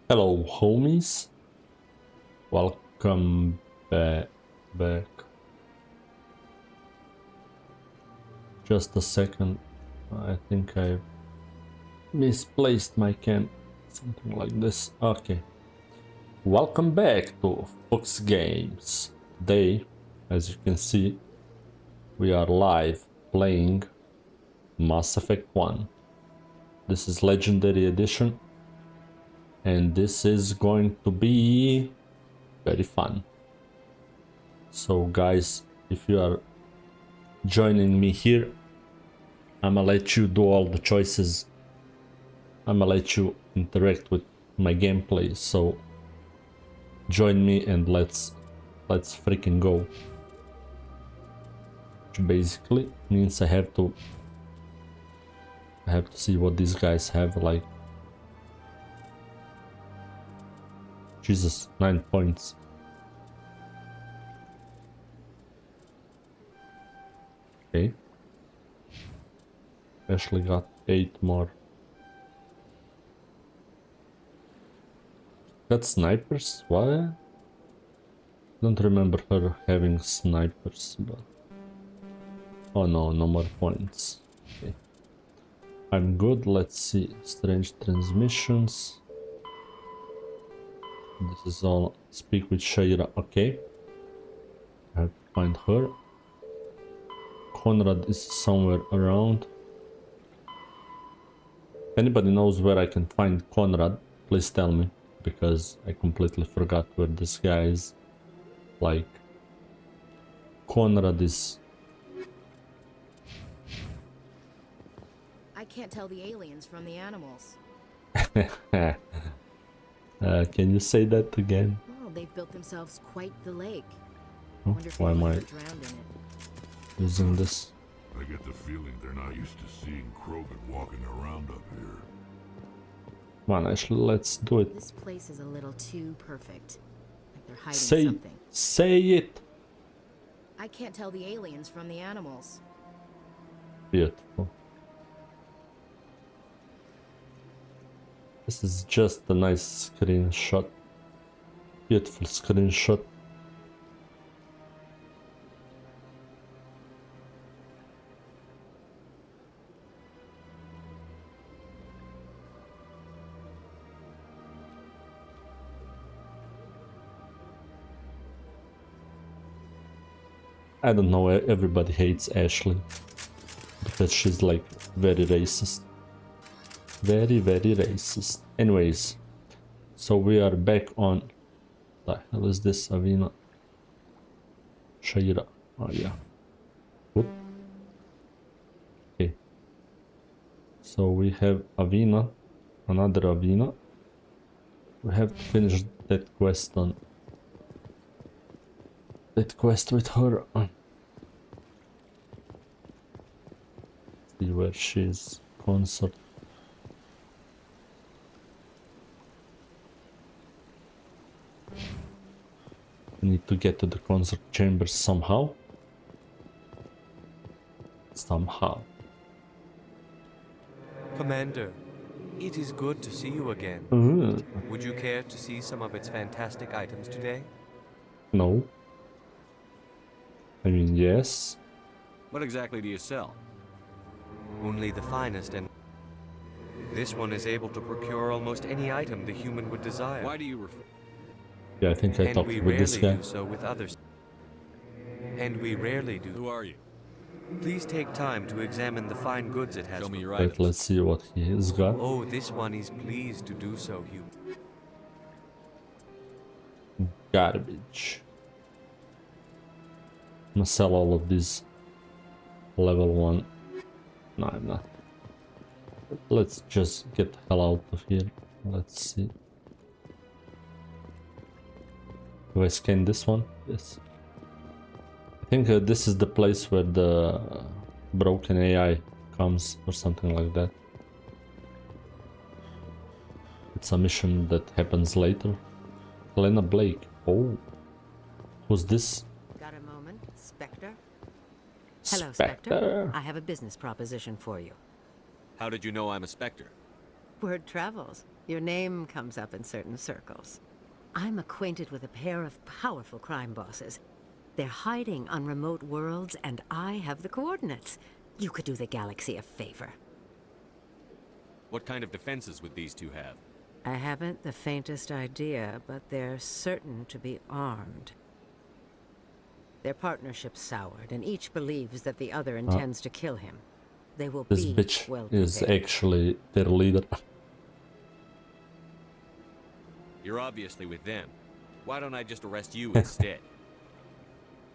Hello, homies. Welcome back. Just a second. I think I misplaced my cam. Something like this. Okay. Welcome back to Fox Games. Today, as you can see, we are live playing Mass Effect 1. This is Legendary Edition. And this is going to be very fun. So guys, if you are joining me here, I'ma let you do all the choices. I'ma let you interact with my gameplay. So join me and let's freaking go. Which basically means I have to see what these guys have, like. Jesus, 9 points. Okay. Ashley got 8 more. Got snipers? What? Don't remember her having snipers, but... Oh no, no more points. Okay. I'm good, let's see. Strange transmissions. This is all. Speak with Shaira. Okay. I have to find her. Conrad is somewhere around. If anybody knows where I can find Conrad, please tell me. Because I completely forgot where this guy is. Like, Conrad is... I can't tell the aliens from the animals. Can you say that again? Oh, they've built themselves quite the lake. Oh, Wonder if why am I anyone got drowned in it. using this? I get the feeling they're not used to seeing Krogan walking around up here. Come on, actually, let's do it. This place is a little too perfect. Like they're hiding something. Say it! I can't tell the aliens from the animals. Beautiful. This is just a nice screenshot. Beautiful screenshot. I don't know, everybody hates Ashley. Because she's like very racist. Very, very racist. Anyways, so we are back on. The hell is this? Avina. Shaira. Oh yeah. Good. Okay. So we have Avina. Another Avina. We have to finish that quest on. That quest with her. See where she's. Concert. Need to get to the concert chambers somehow. Commander, it is good to see you again. Would you care to see some of its fantastic items today? No. I mean, yes. What exactly do you sell? Only the finest, and this one is able to procure almost any item the human would desire. Why do you refer? Yeah, I think I talked with this guy. And we rarely do so with others. And we rarely do. Who are you? Please take time to examine the fine goods it has. Show me your Wait, items. let's see what he has got. Oh, this one is pleased to do so, human. Garbage. I'm gonna sell all of these level 1. No, I'm not. Let's just get the hell out of here. Let's see. Do I scan this one? Yes. I think this is the place where the broken AI comes or something like that. It's a mission that happens later. Helena Blake. Oh. Who's this? Got a moment, Spectre? Hello, Spectre. Spectre. I have a business proposition for you. How did you know I'm a Spectre? Word travels. Your name comes up in certain circles. I'm acquainted with a pair of powerful crime bosses. They're hiding on remote worlds, and I have the coordinates. You could do the galaxy a favor. What kind of defenses would these two have? I haven't the faintest idea, but they're certain to be armed. Their partnership's soured, and each believes that the other intends to kill him. They will This be bitch well is prepared. actually their leader. You're obviously with them. Why don't I just arrest you instead?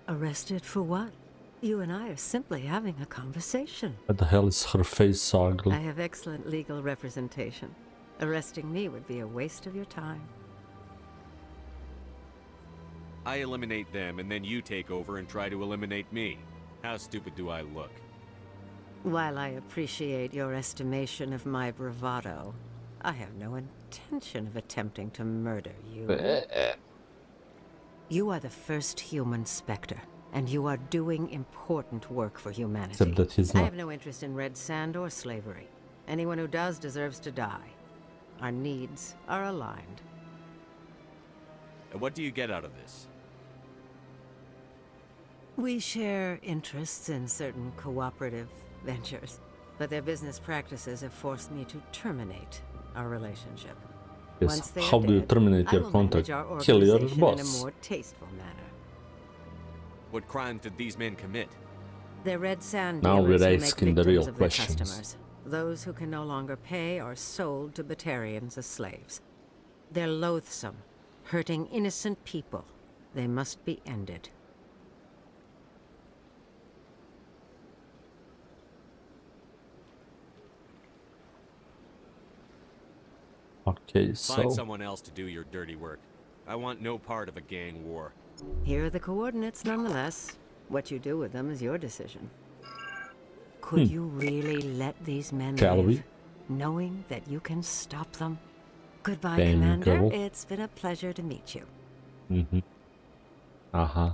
Arrested for what? You and I are simply having a conversation. What the hell is her face so ugly? I have excellent legal representation. Arresting me would be a waste of your time. I eliminate them, and then you take over and try to eliminate me. How stupid do I look? While I appreciate your estimation of my bravado, I have no intention of attempting to murder you. You are the first human Spectre, and you are doing important work for humanity. Except that he's I not. have no interest in red sand or slavery. Anyone who does deserves to die. Our needs are aligned. And what do you get out of this? We share interests in certain cooperative ventures, but their business practices have forced me to terminate our relationship. Once Yes. they are How do you dead, terminate I your will contract? manage our Kill your organization in a boss. more tasteful manner. What crimes did these men commit? They're red sand Now dealers we're who make asking the victims real of their questions. customers. Those who can no longer pay are sold to Batarians as slaves. They're loathsome, hurting innocent people. They must be ended. Okay, so Find someone else to do your dirty work. I want no part of a gang war. Here are the coordinates nonetheless. What you do with them is your decision. Could you really let these men Shall live, we? knowing that you can stop them? Goodbye, Damn, Commander. girl. It's been a pleasure to meet you. Mm-hmm. Uh-huh.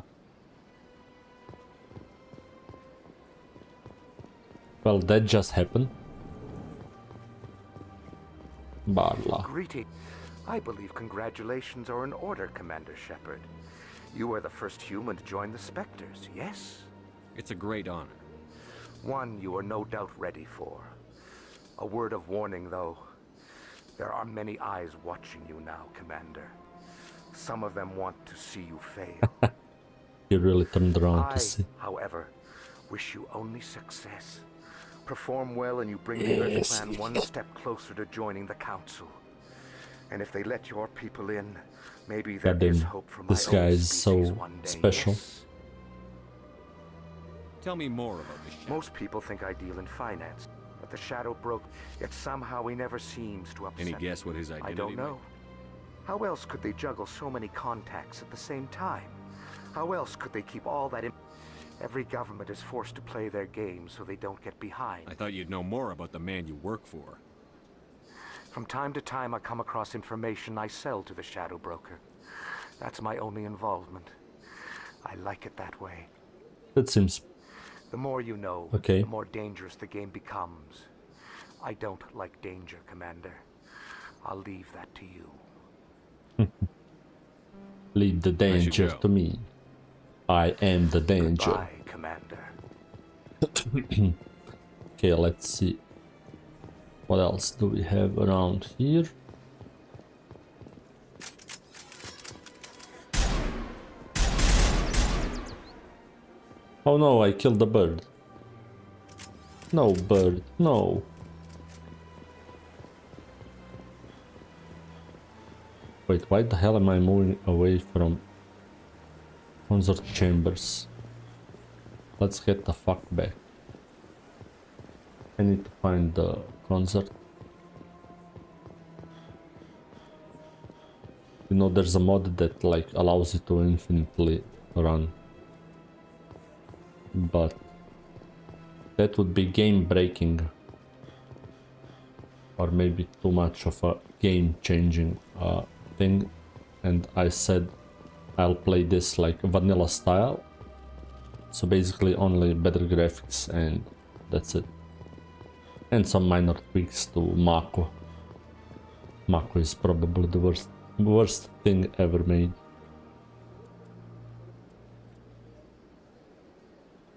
Well, that just happened. Barla. Greeting. I believe congratulations are in order, Commander Shepard. You are the first human to join the Spectres, yes? It's a great honor. One you are no doubt ready for. A word of warning, though. There are many eyes watching you now, Commander. Some of them want to see you fail. You really turned around I, to see. however, wish you only success. Perform well and you bring the Earth Yes. Clan one step closer to joining the Council. And if they let your people in, maybe there Goddamn, is hope for my this guy own is species so one day, special. yes? Tell me more about this ship. Most people think I deal in finance, but the Shadow broke, yet somehow he never seems to upset Any me. guess what his identity I don't might know. How else could they juggle so many contacts at the same time? How else could they keep all that in... Every government is forced to play their game so they don't get behind. I thought you'd know more about the man you work for. From time to time, I come across information I sell to the Shadow Broker. That's my only involvement. I like it that way. That seems The more you know, okay. the more dangerous the game becomes. I don't like danger, Commander. I'll leave that to you. Lead the danger go. to me. I am the danger. Goodbye, Commander. Okay, let's see. What else do we have around here? Oh no, I killed the bird. No, bird, no. Wait, why the hell am I moving away from consort chambers? Let's get the fuck back. I need to find the consort. You know, there's a mod that like allows you to infinitely run. But that would be game breaking. Or maybe too much of a game changing thing. And I said I'll play this like vanilla style. So basically only better graphics and that's it. And some minor tweaks to Mako. Mako is probably the worst thing ever made.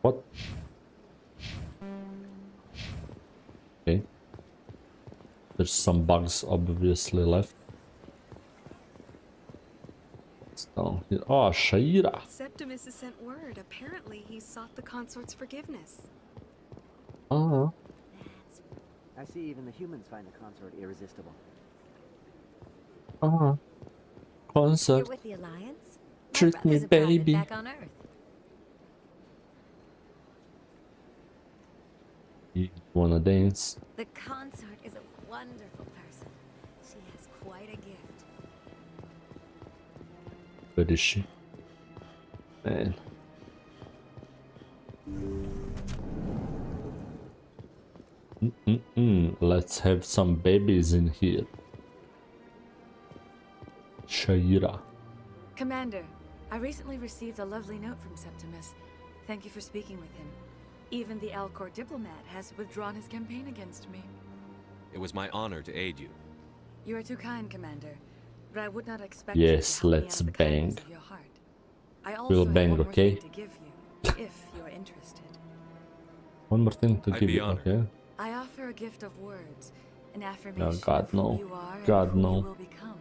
What? Okay. There's some bugs obviously left. It's down here. Oh, Shaira. Septimus has sent word. Apparently, he sought the consort's forgiveness. Ah. I see even the humans find the consort irresistible. Ah. Concert. You're with the Alliance? My Treat me, brother's a private baby. back on Earth. You wanna dance? The consort is a wonderful person. She has quite a gift. Where is she? Man. Let's have some babies in here. Shaira. Commander, I recently received a lovely note from Septimus. Thank you for speaking with him. Even the Alcor diplomat has withdrawn his campaign against me. It was my honor to aid you. You are too kind, Commander, but I would not expect Yes, you to help me let's out of the bang. kindness of your heart. I also We'll have bang, one more okay? thing to give you, if you are interested. One more thing to I'd give be you, honored. okay? I offer a gift of words, an affirmation God, of no. who you are and God, who no. you will become.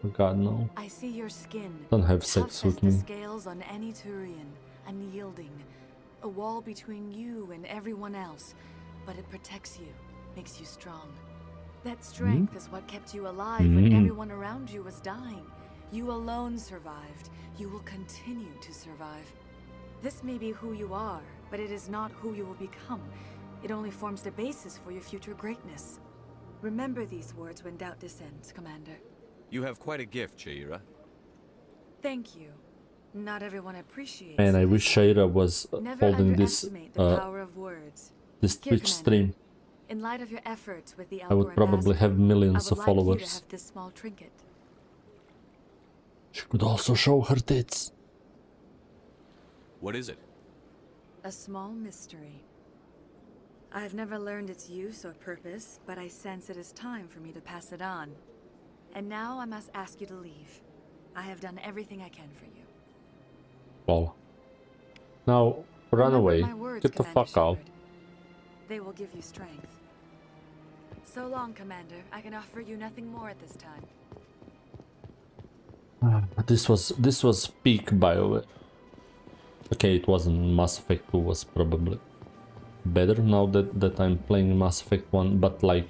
Oh God, no. I see your skin. Don't have tough sex as with the me. scales on any Turian, unyielding. A wall between you and everyone else, but it protects you, makes you strong. That strength is what kept you alive when everyone around you was dying. You alone survived. You will continue to survive. This may be who you are, but it is not who you will become. It only forms the basis for your future greatness. Remember these words when doubt descends, Commander. You have quite a gift, Shaira. Thank you. Not everyone appreciates Man, I it wish as well. Shaira was Never holding this underestimate the power of words. this Here, Twitch Commander. stream. In light of your efforts with the I would Alcor probably ambassador, have millions I would of like you to followers. have this small trinket. She could also show her tits. What is it? A small mystery. I have never learned its use or purpose, but I sense it is time for me to pass it on. And now I must ask you to leave. I have done everything I can for you. Well. Now, run Remember away. my words, Get the Commander fuck out. Shepard. They will give you strength. So long, Commander. I can offer you nothing more at this time. This was peak BioWare. Okay, it wasn't. Mass Effect 2 was probably better now that I'm playing Mass Effect 1, but like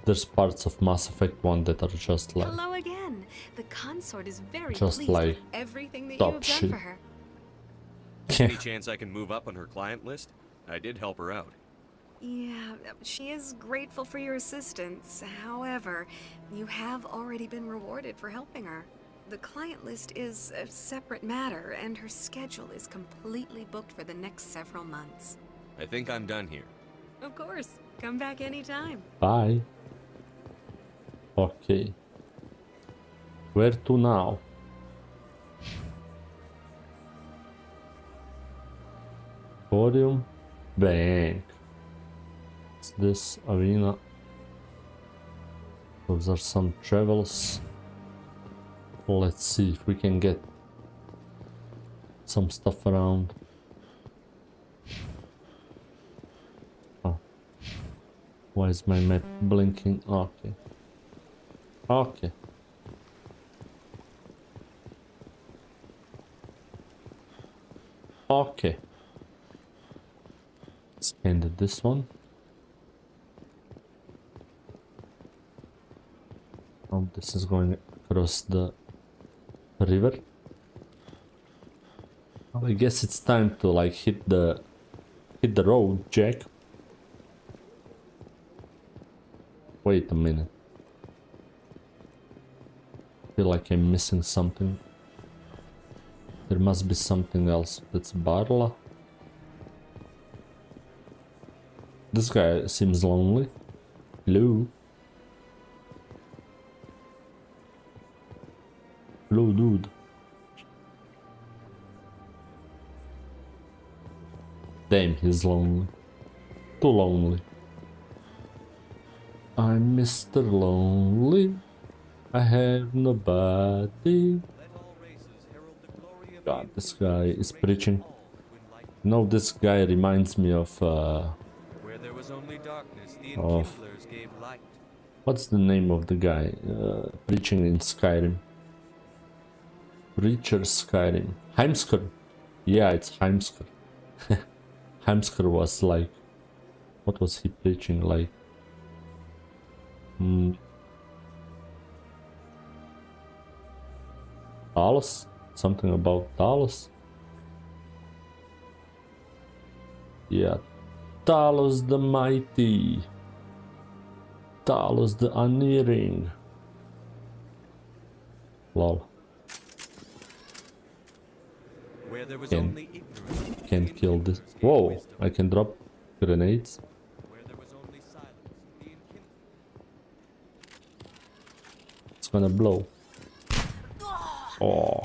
there's parts of Mass Effect 1 that are just like Hello again. The consort is very Just pleased like with everything that you top have shit. done for her. Any chance I can move up on her client list? I did help her out. Yeah, she is grateful for your assistance. However, you have already been rewarded for helping her. The client list is a separate matter, and her schedule is completely booked for the next several months. I think I'm done here. Of course. Come back anytime. Bye. Okay. Where to now? Podium. Bank. What's this? Arena. Those are some travels. Let's see if we can get some stuff around. Oh. Why is my map blinking? Okay. Okay. Okay. Scanned this one. Oh, this is going across the river. Well, I guess it's time to like hit the road, Jack. Wait a minute. Feel like I'm missing something. There must be something else. That's Barla. This guy seems lonely. Hello. Hello, dude. Damn, he's lonely. Too lonely. I'm Mr. Lonely. I have nobody. Let all races herald the glory of God, you, this guy is raising preaching. all to enlighten. No, this guy reminds me of Where there was only darkness, the of enkindlers gave light. what's the name of the guy preaching in Skyrim? Preacher Skyrim. Heimskr. Yeah, it's Heimskr. Heimskr was like, what was he preaching like? Talos? Something about Talos? Yeah, Talos the Mighty. Talos the Unerring. Lol. Where there was Can- only ignorance, Can't the kill this. enkindlers gave Whoa, wisdom. I can drop grenades. Where there was only silence, the enkindlers. It's gonna blow. Oh.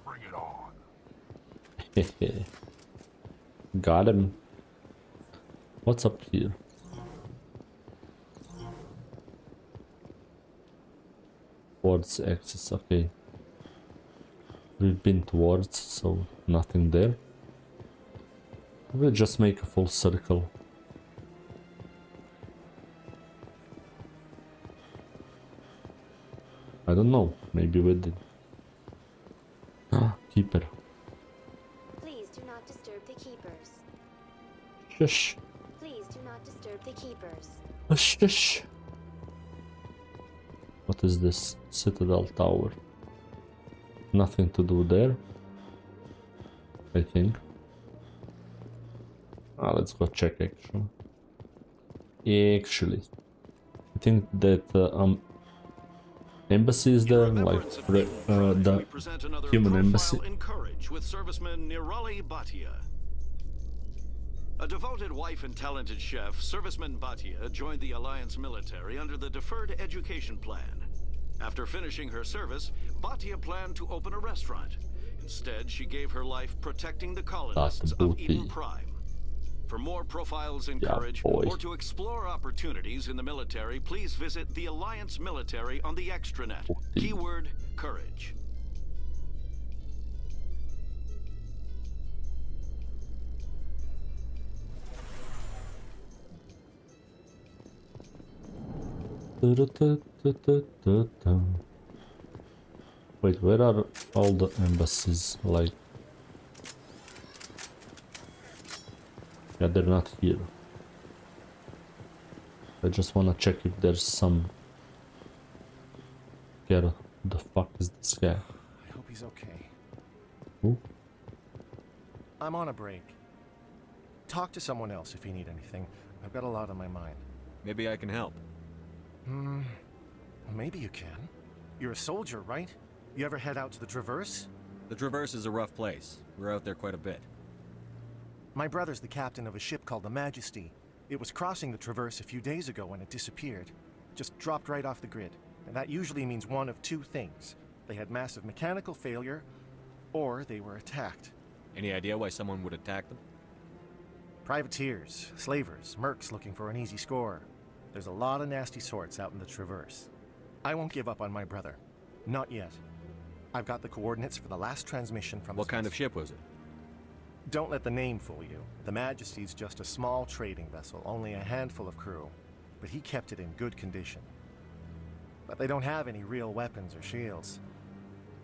Bring it on. Got him. What's up here? Towards axis, okay. We've been towards, so nothing there. We'll just make a full circle. I don't know, maybe we did. Ah, keeper. Please do not disturb the keepers. Shush. Please do not disturb the keepers. Shush. What is this? Citadel Tower. Nothing to do there, I think. Let's go check actually. I think that embassy is there, like the human embassy. In Courage with serviceman Nirali Bhatia. A devoted wife and talented chef, serviceman Bhatia joined the Alliance military under the Deferred Education Plan. After finishing her service, Bhatia planned to open a restaurant. Instead, she gave her life protecting the colonists of Eden Prime. For more profiles in Courage, or to explore opportunities in the military, please visit the Alliance Military on the extranet. Keyword, Courage. Wait, where are all the embassies? Like, yeah, they're not here. I just wanna check if there's some. Get who the fuck is this guy? I hope he's okay. Who? I'm on a break. Talk to someone else if you need anything. I've got a lot on my mind. Maybe I can help. Maybe you can. You're a soldier, right? You ever head out to the Traverse? The Traverse is a rough place. We're out there quite a bit. My brother's the captain of a ship called the Majesty. It was crossing the Traverse a few days ago when it disappeared. Just dropped right off the grid. And that usually means one of two things. They had massive mechanical failure, or they were attacked. Any idea why someone would attack them? Privateers, slavers, mercs looking for an easy score. There's a lot of nasty sorts out in the Traverse. I won't give up on my brother. Not yet. I've got the coordinates for the last transmission from What kind of ship was it? Don't let the name fool you. The Majesty's just a small trading vessel, only a handful of crew. But he kept it in good condition. But they don't have any real weapons or shields.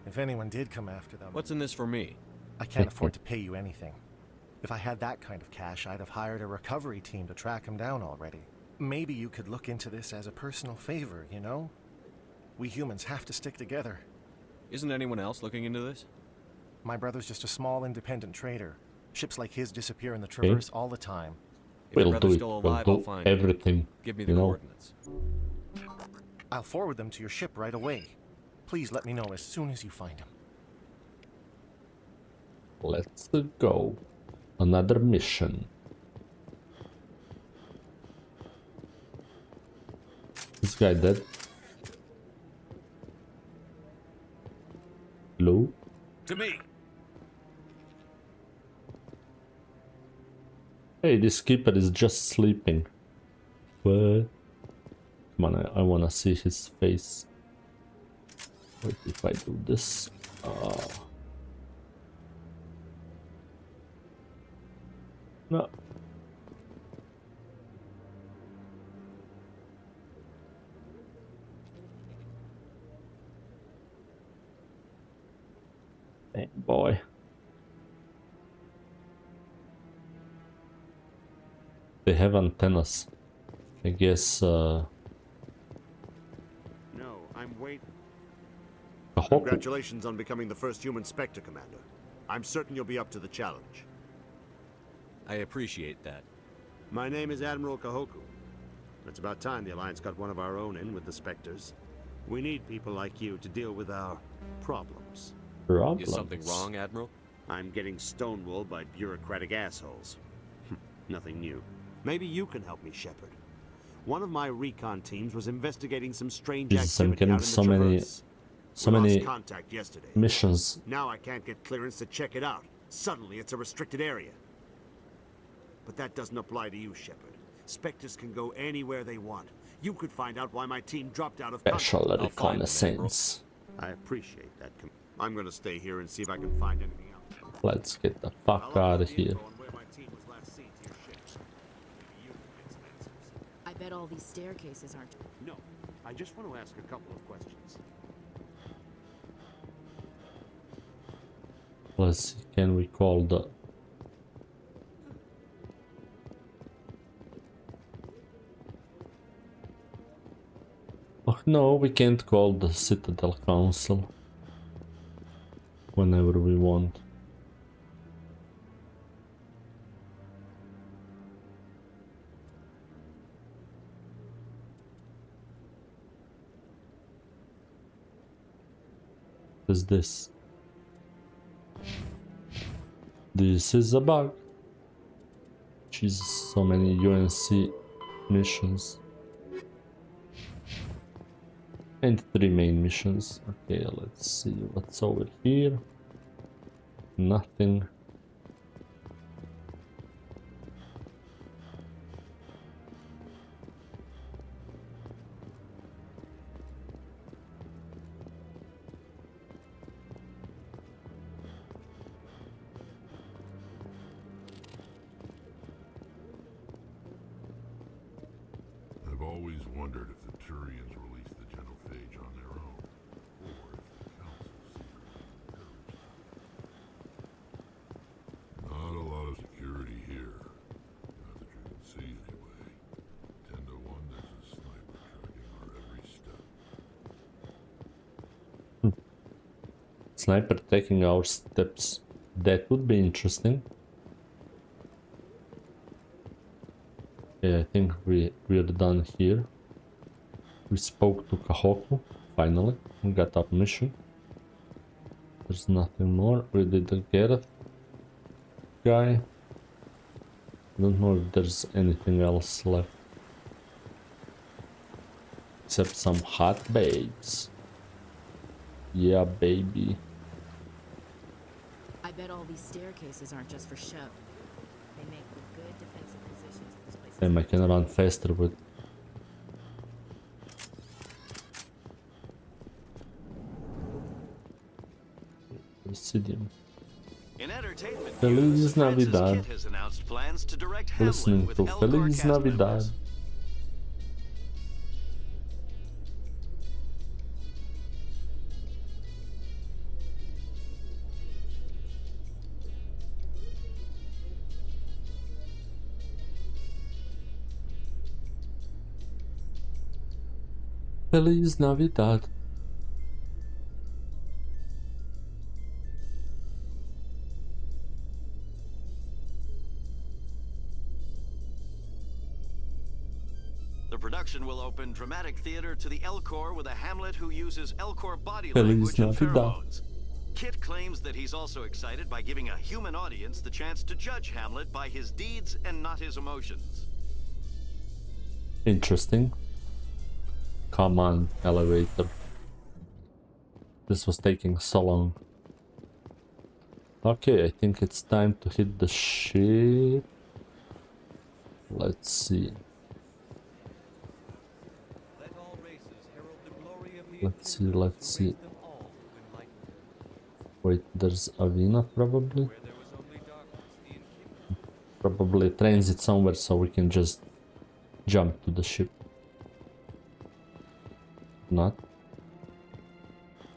If anyone did come after them... What's in this for me? I can't afford to pay you anything. If I had that kind of cash, I'd have hired a recovery team to track him down already. Maybe you could look into this as a personal favor, you know? We humans have to stick together. Isn't anyone else looking into this? My brother's just a small independent trader. Ships like his disappear in the Traverse all the time. If your brother's still alive, I'll find him. Everything. Give me the coordinates. I'll forward them to your ship right away. Please let me know as soon as you find him. Let's go. Another mission. This guy dead? Hello? To me. Hey, this keeper is just sleeping. What? Come on, I wanna see his face. What if I do this? No. Hey, boy. They have antennas. I guess No, I'm waiting. Congratulations on becoming the first human Spectre, Commander. I'm certain you'll be up to the challenge. I appreciate that. My name is Admiral Kahoku. It's about time the Alliance got one of our own in with the Spectres. We need people like you to deal with our problems. Is something wrong, Admiral? I'm getting stonewalled by bureaucratic assholes. Nothing new. Maybe you can help me, Shepard. One of my recon teams was investigating some strange activity out in the Traverse. So We many lost contact yesterday. missions. Now I can't get clearance to check it out. Suddenly it's a restricted area. But that doesn't apply to you, Shepard. Spectres can go anywhere they want. You could find out why my team dropped out of Special contact. reconnaissance. I appreciate that. I'm gonna stay here and see if I can find anything else. Let's get the fuck out of here. I bet all these staircases aren't... No, I just want to ask a couple of questions. Let's see, can we call the... Oh no, we can't call the Citadel Council whenever we want. What is this? This is a bug. Jesus, so many UNC missions. And 3 main missions. Okay, let's see what's over here. Nothing. I've always wondered if the Turians released the genophage on their own, or if the Council secretly encouraged them. Not a lot of security here. Not that you can see anyway. 10 to 1, there's a sniper tracking our every step. Sniper taking our steps. That would be interesting. Okay, I think we're done here. We spoke to Kahoku, finally. We got our mission. There's nothing more. We did the Gareth guy. Don't know if there's anything else left. Except some hot babes. Yeah, baby. I bet all these staircases aren't just for show. They make for good defensive positions if this place is... Damn, I can run faster with... Presidium. In entertainment Feliz news, Francis Navidad. Kidd has announced plans to direct Hamlet Listening with to Elcor Feliz cast Navidad. members. Feliz Navidad. The production will open dramatic theater to the Elcor with a Hamlet who uses Elcor body Feliz language and Navidad. pheromones. Kit claims that he's also excited by giving a human audience the chance to judge Hamlet by his deeds and not his emotions. Interesting. Come on, elevator. This was taking so long. Okay, I think it's time to hit the ship. Let's see. Let's see. Wait, there's Avina probably. Probably transit somewhere so we can just jump to the ship. Not.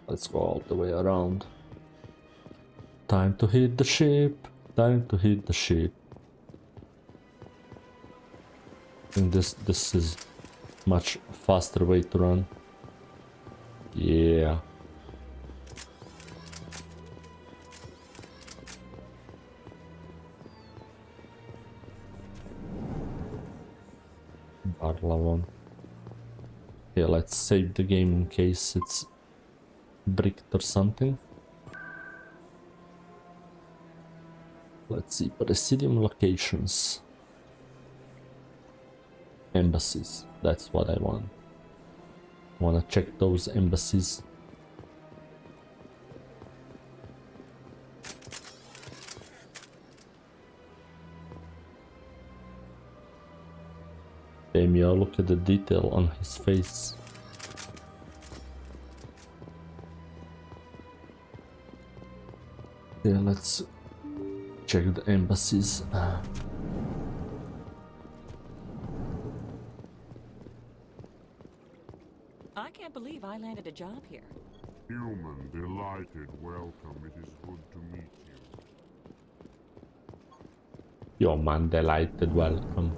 Let's go all the way around. Time to hit the ship. Time to hit the ship. I think this is much faster way to run. Yeah. Barlavon. Yeah, let's save the game in case it's bricked or something. Let's see, Presidium locations. Embassies, that's what I want. I wanna check those embassies. Damn, yeah, look at the detail on his face. Yeah, let's check the embassies. I can't believe I landed a job here. Human, delighted, welcome. It is good to meet you. Yo, man, delighted, welcome.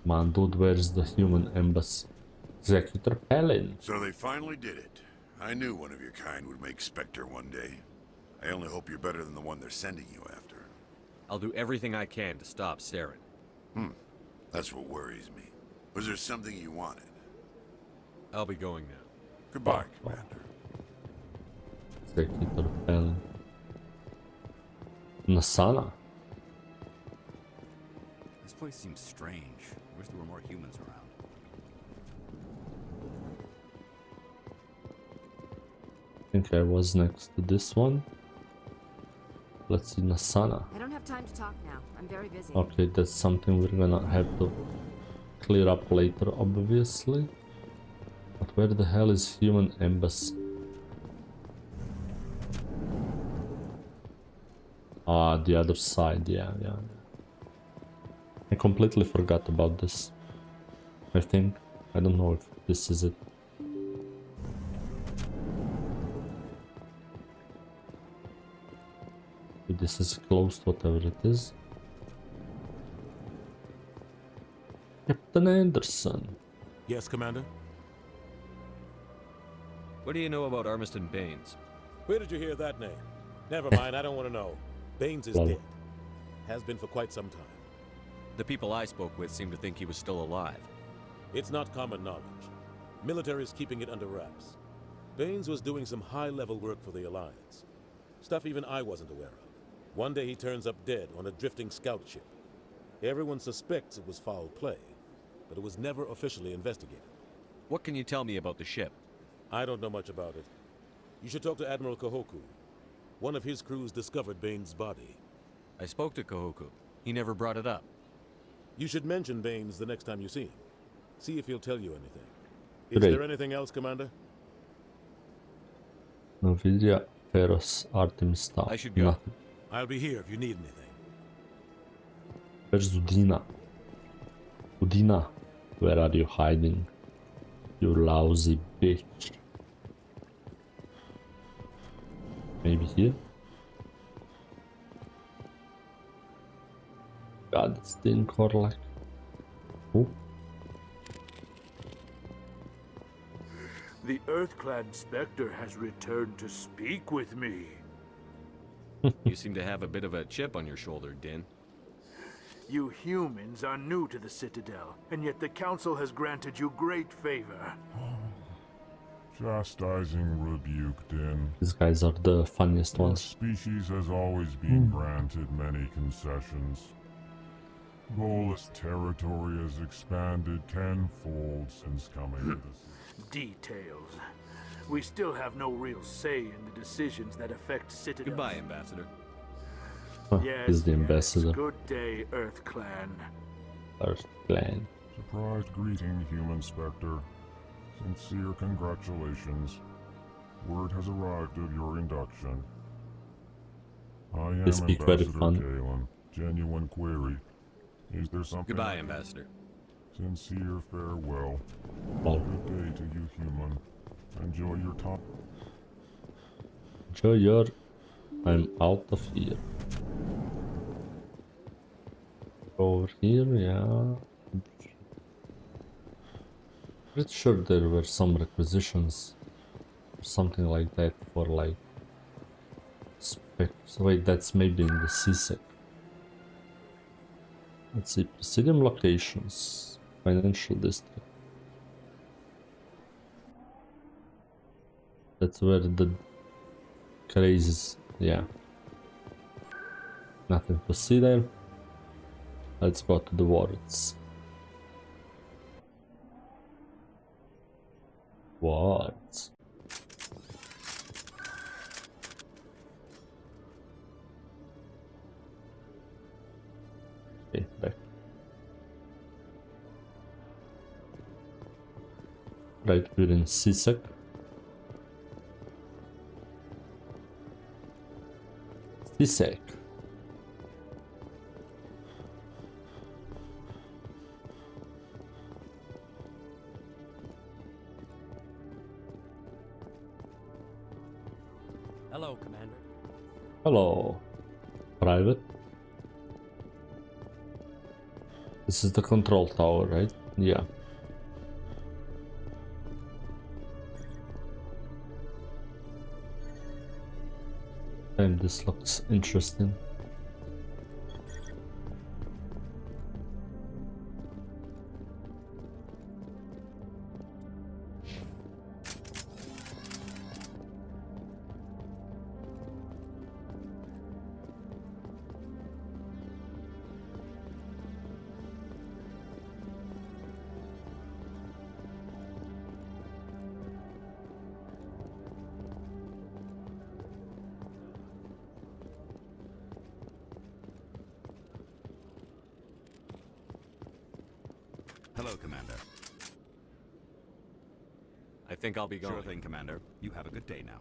Man, dude, where's the human embassy? Executor Palin. So they finally did it. I knew one of your kind would make Spectre one day. I only hope you're better than the one they're sending you after. I'll do everything I can to stop Saren. That's what worries me. Was there something you wanted? I'll be going now. Goodbye, Commander. Executor Palin. Nasana. This place seems strange. I wish there were more humans around. I think I was next to this one. Let's see, Nasana. I don't have time to talk now. I'm very busy. Okay, that's something we're gonna have to clear up later, obviously. But where the hell is human embassy? Ah, the other side, yeah. I completely forgot about this. I think. I don't know if this is it. This is closed, whatever it is. Captain Anderson. Yes, Commander? What do you know about Armiston Baines? Where did you hear that name? Never mind, I don't want to know. Baines is dead. Has been for quite some time. The people I spoke with seem to think he was still alive. It's not common knowledge. Military is keeping it under wraps. Baines was doing some high-level work for the Alliance. Stuff even I wasn't aware of. One day he turns up dead on a drifting scout ship. Everyone suspects it was foul play, but it was never officially investigated. What can you tell me about the ship? I don't know much about it. You should talk to Admiral Kahoku. One of his crews discovered Baines' body. I spoke to Kahoku. He never brought it up. You should mention Baines the next time you see him. See if he'll tell you anything. Is there anything else, Commander? Novidia, Feros, Artemis Star. I should go. Nothing. I'll be here if you need anything. Where's Udina? Udina, where are you hiding? You lousy bitch. Maybe here? God, it's Din Korlak. Oh. The Earth-clad Spectre has returned to speak with me. You seem to have a bit of a chip on your shoulder, Din. You humans are new to the Citadel, and yet the Council has granted you great favor. Chastising rebuke, Din. These guys are the funniest Our ones. species has always been granted many concessions. Bolus territory has expanded tenfold since coming to the Details. We still have no real say in the decisions that affect Citadel. Goodbye, Ambassador. Huh, Yes, he's the ambassador. Good day, Earth Clan. Earth Clan. Surprised greeting, Human Spectre. Sincere congratulations. Word has arrived of your induction. I am This be very Ambassador fun. Kalen. Genuine query. Is there something... Goodbye, Ambassador. Sincere farewell. Oh. Good day to you, human. Enjoy your time. Enjoy your... I'm out of here. Over here, yeah. Pretty sure there were some requisitions. Something like that for like... specs. Wait, that's maybe in the CSEC. Let's see, Presidium locations. Financial district. That's where the crazes, yeah. Nothing to see there. Let's go to the wards. Wards. Okay, back. Right, we're in CSEC. CSEC. Hello, Commander. Hello, Private. This is the control tower, right? Yeah. And this looks interesting. Hello, Commander. I think I'll be going. Sure thing, Commander. You have a good day now.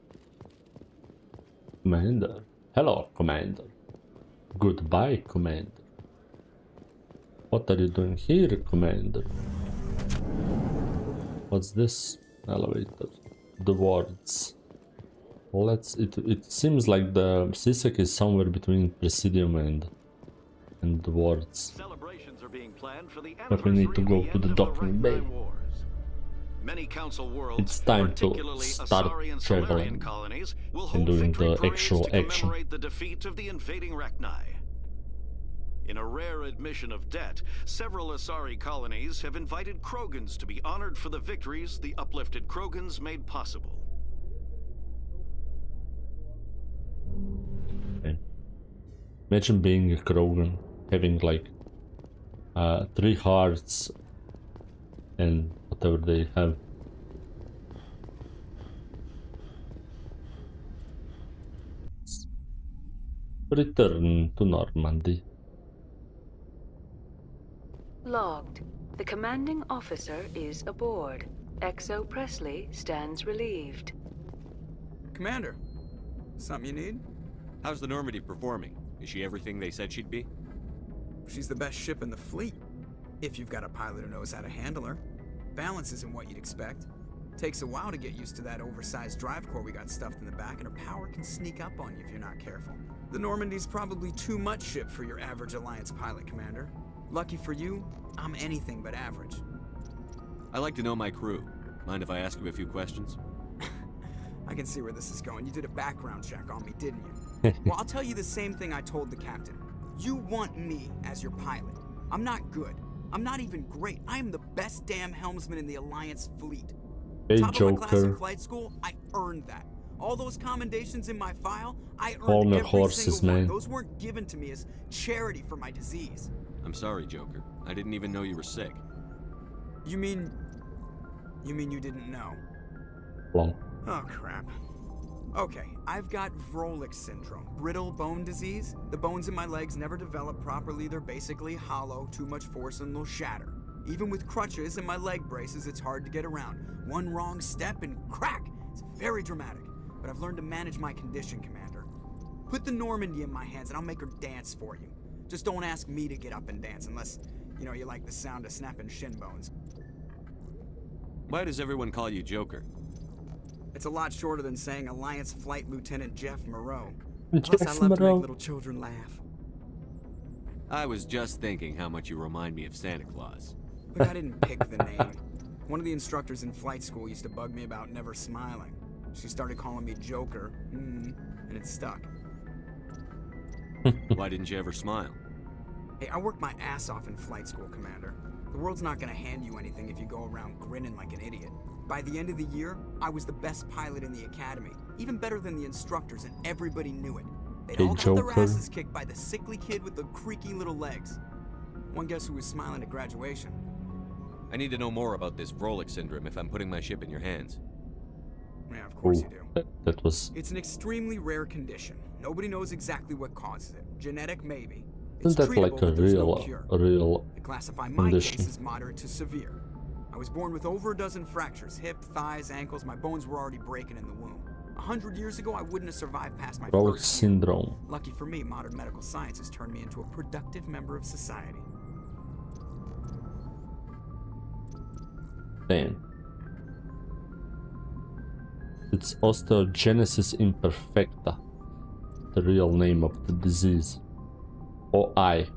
Commander. Hello, Commander. Goodbye, Commander. What are you doing here, Commander? What's this? Elevator. The wards. Let's. It seems like the CSEC is somewhere between Presidium and the wards. Celebrations are being planned for the But we need to go to the docking bay. Many council worlds, It's time to particularly start Asari and traveling Solarian colonies, will and hold doing victory the parades actual to action. commemorate the defeat of the invading Rachni. In a rare admission of debt, several Asari colonies have invited Krogans to be honored for the victories the uplifted Krogans made possible. Okay. Imagine being a Krogan, having like 3 hearts and whatever they have. Return to Normandy. Logged. The commanding officer is aboard. XO Presley stands relieved. Commander, something you need? How's the Normandy performing? Is she everything they said she'd be? She's the best ship in the fleet. If you've got a pilot who knows how to handle her. Balance isn't what you'd expect. Takes a while to get used to that oversized drive core we got stuffed in the back, and her power can sneak up on you if you're not careful. The Normandy's probably too much ship for your average Alliance pilot, Commander. Lucky for you, I'm anything but average. I like to know my crew. Mind if I ask you a few questions? I can see where this is going. You did a background check on me, didn't you? Well, I'll tell you the same thing I told the captain. You want me as your pilot. I'm not good. I'm not even great. I am the best damn helmsman in the Alliance fleet. Hey, Top of my class in Joker. flight school, I earned that. All those commendations in my file, I earned Calmer every horses, single one. man. Those weren't given to me as charity for my disease. I'm sorry, Joker. I didn't even know you were sick. You mean you didn't know? Long. Oh, crap. Okay, I've got Vrolik syndrome, brittle bone disease. The bones in my legs never develop properly. They're basically hollow, too much force and they'll shatter. Even with crutches and my leg braces, it's hard to get around. One wrong step and crack! It's very dramatic, but I've learned to manage my condition, Commander. Put the Normandy in my hands and I'll make her dance for you. Just don't ask me to get up and dance unless, you know, you like the sound of snapping shin bones. Why does everyone call you Joker? It's a lot shorter than saying Alliance Flight Lieutenant Jeff Moreau. Jeff Plus, I love to Moreau. make little children laugh. I was just thinking how much you remind me of Santa Claus. Look, I didn't pick the name. One of the instructors in flight school used to bug me about never smiling. She started calling me Joker, and it stuck. Why didn't you ever smile? Hey, I worked my ass off in flight school, Commander. The world's not gonna hand you anything if you go around grinning like an idiot. By the end of the year, I was the best pilot in the academy, even better than the instructors, and everybody knew it. They'd all got their asses kicked by the sickly kid with the creaky little legs. One guess who was smiling at graduation? I need to know more about this Vrolik syndrome if I'm putting my ship in your hands. Yeah, of course you do. That was... It's an extremely rare condition. Nobody knows exactly what causes it. Genetic, maybe. Isn't that like a real They classify my condition? case as moderate to severe. I was born with over a dozen fractures. Hip, thighs, ankles. My bones were already breaking in the womb. 100 years ago, I wouldn't have survived past my Vrolik first year. syndrome. Lucky for me, modern medical science has turned me into a productive member of society. Damn. It's osteogenesis imperfecta, the real name of the disease. OI.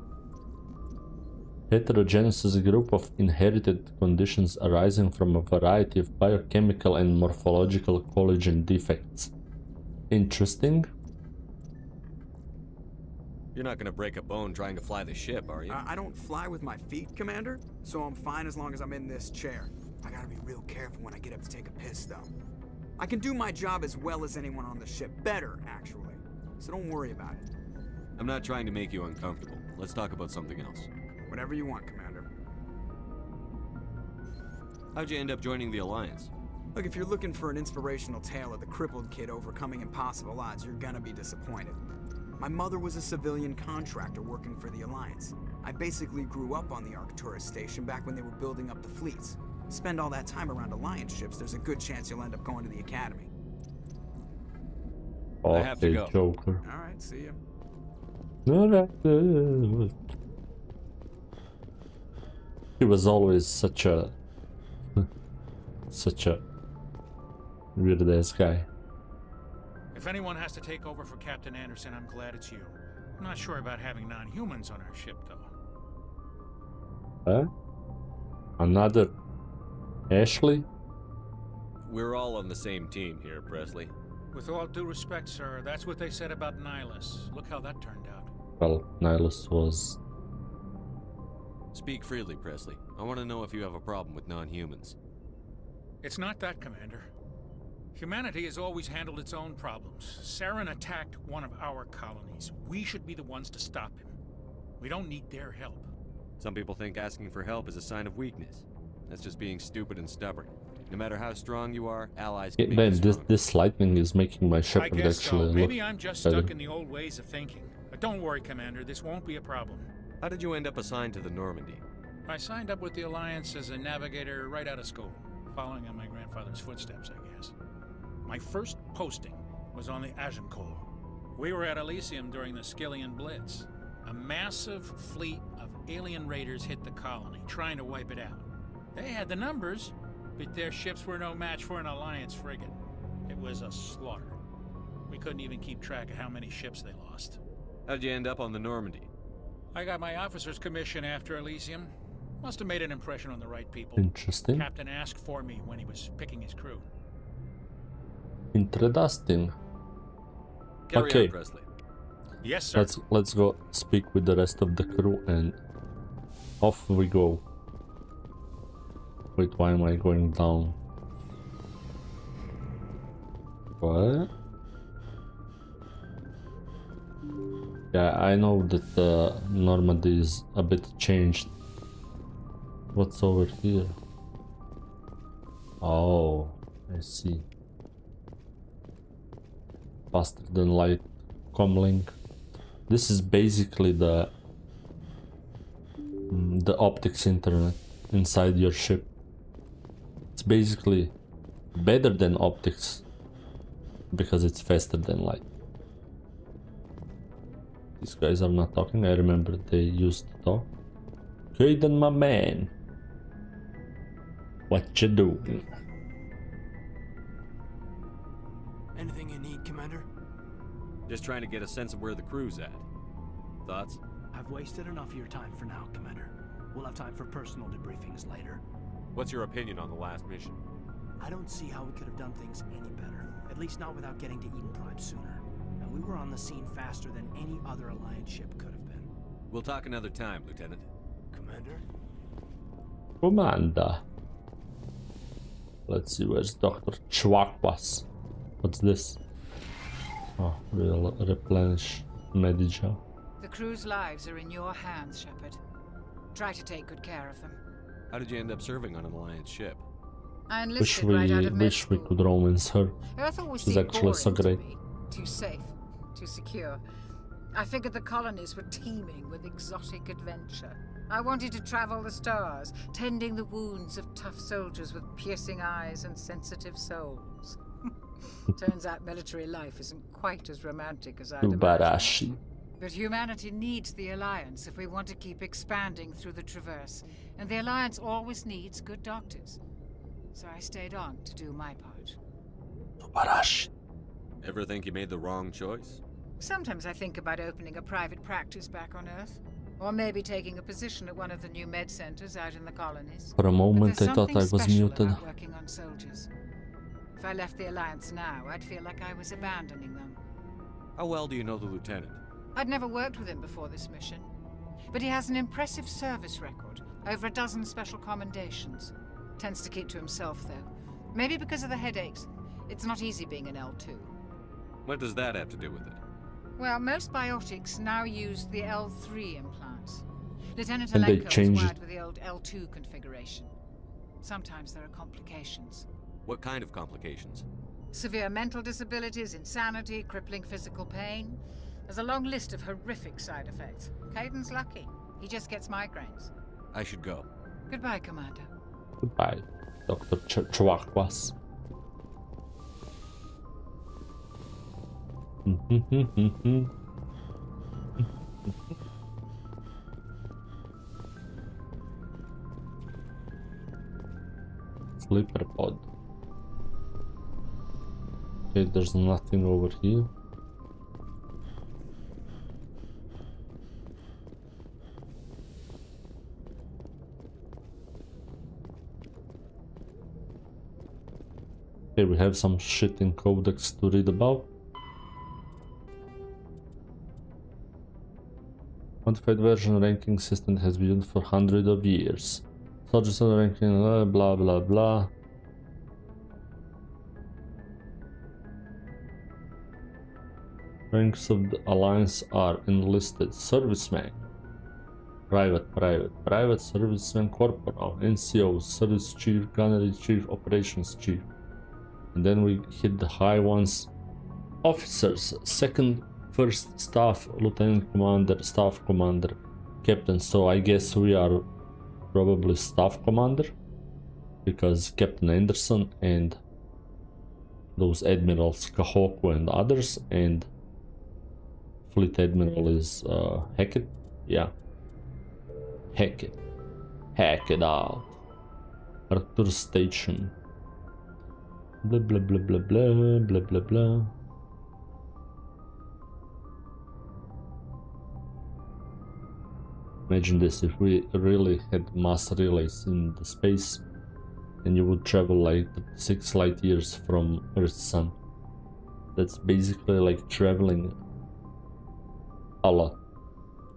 Heterogenesis, group of inherited conditions arising from a variety of biochemical and morphological collagen defects. Interesting. You're not gonna break a bone trying to fly the ship, are you? I don't fly with my feet, Commander, so I'm fine as long as I'm in this chair. I gotta be real careful when I get up to take a piss, though. I can do my job as well as anyone on the ship. Better, actually. So don't worry about it. I'm not trying to make you uncomfortable. Let's talk about something else. Whatever you want, Commander. How'd you end up joining the Alliance? Look, if you're looking for an inspirational tale of the crippled kid overcoming impossible odds, you're gonna be disappointed. My mother was a civilian contractor working for the Alliance. I basically grew up on the Arcturus station back when they were building up the fleets. Spend all that time around Alliance ships, there's a good chance you'll end up going to the Academy. I have to go. Joker. Alright, see ya. He was always such a weird ass guy. If anyone has to take over for Captain Anderson, I'm glad it's you. I'm not sure about having non-humans on our ship, though. Huh? Another Ashley? We're all on the same team here, Presley. With all due respect, sir, that's what they said about Nihilus. Look how that turned out. Well, Nihilus was... Speak freely, Presley. I want to know if you have a problem with non-humans. It's not that, Commander. Humanity has always handled its own problems. Saren attacked one of our colonies. We should be the ones to stop him. We don't need their help. Some people think asking for help is a sign of weakness. That's just being stupid and stubborn. No matter how strong you are, allies can make you stronger. This lightning is making my I shepherd guess actually so. Maybe look I'm just better. stuck in the old ways of thinking. But don't worry, Commander. This won't be a problem. How did you end up assigned to the Normandy? I signed up with the Alliance as a navigator right out of school, following in my grandfather's footsteps, I guess. My first posting was on the Agincourt. We were at Elysium during the Skillian Blitz. A massive fleet of alien raiders hit the colony, trying to wipe it out. They had the numbers, but their ships were no match for an Alliance frigate. It was a slaughter. We couldn't even keep track of how many ships they lost. How'd you end up on the Normandy? I got my officer's commission after Elysium. Must have made an impression on the right people. Interesting. Captain asked for me when he was picking his crew. Interesting. Carry Okay. on, Presley. Yes, sir. Let's go speak with the rest of the crew and off we go. Wait, why am I going down? What? Yeah, I know that Normandy is a bit changed. What's over here? Oh, I see. Faster than light comlink. This is basically the optics internet. inside your ship. It's basically better than optics because it's faster than light. These guys are not talking. I remember they used to talk. Kaden, my man, what you doing? Anything you need, Commander? Just trying to get a sense of where the crew's at. Thoughts? I've wasted enough of your time for now, Commander. We'll have time for personal debriefings later. What's your opinion on the last mission? I don't see how we could have done things any better. At least not without getting to Eden Prime sooner. And we were on the scene faster than any other Alliance ship could have been. We'll talk another time, Lieutenant. Commander? Commander. Let's see, where's Dr. Chwakwas? What's this? Oh, we'll replenish Medija. The crew's lives are in your hands, Shepard. Try to take good care of them. How did you end up serving on an Alliance ship? I enlisted right out of med we could romance her. Earth always She's seemed actually so boring great. to me. Too safe, too secure. I figured the colonies were teeming with exotic adventure. I wanted to travel the stars, tending the wounds of tough soldiers with piercing eyes and sensitive souls. Turns out military life isn't quite as romantic as I'd imagined. Ubarashi. But humanity needs the Alliance if we want to keep expanding through the Traverse, and the Alliance always needs good doctors. So I stayed on to do my part. Ubarashi. Ever think you made the wrong choice? Sometimes I think about opening a private practice back on Earth. Or maybe taking a position at one of the new med centers out in the colonies. For a moment I thought I was muted. About working on soldiers. If I left the Alliance now, I'd feel like I was abandoning them. How well do you know the Lieutenant? I'd never worked with him before this mission. But he has an impressive service record. Over a dozen special commendations. Tends to keep to himself, though. Maybe because of the headaches. It's not easy being an L2. What does that have to do with it? Well, most biotics now use the L3 implants. Lieutenant And they Alenko changed is it. wired with the old L2 configuration. Sometimes there are complications. What kind of complications? Severe mental disabilities, insanity, crippling physical pain. There's a long list of horrific side effects. Caden's lucky. He just gets migraines. I should go. Goodbye, Commander. Goodbye, Dr. Chwakwas. Sleeper pod. Okay, there's nothing over here. Okay, we have some shit in Codex to read about. Modified version ranking system has been used for hundreds of years. Soldiers on ranking, blah blah blah. Ranks of the Alliance are enlisted servicemen, private serviceman, corporal, NCO, service chief, gunnery chief, operations chief. And then we hit the high ones. Officers, second, first staff, lieutenant commander, staff commander, captain. So I guess we are probably staff commander, because Captain Anderson and those admirals Kahoku and others, and fleet admiral is Hackett. Yeah, Hackett. Hack it out. Arthur Station. Blah blah blah blah blah blah blah blah. Imagine this, if we really had mass relays in the space, and you would travel like 6 light years from Earth's sun. That's basically like traveling a lot.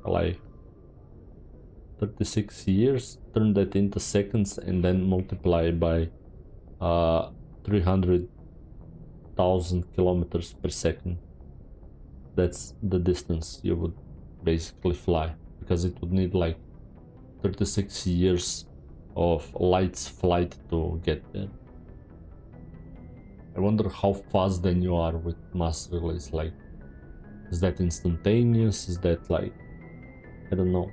Like 36 years, turn that into seconds and then multiply by 300,000 kilometers per second. That's the distance you would basically fly, because it would need like 36 years of light's flight to get there. I wonder how fast then you are with mass relays. Like, is that instantaneous? Is that like, I don't know.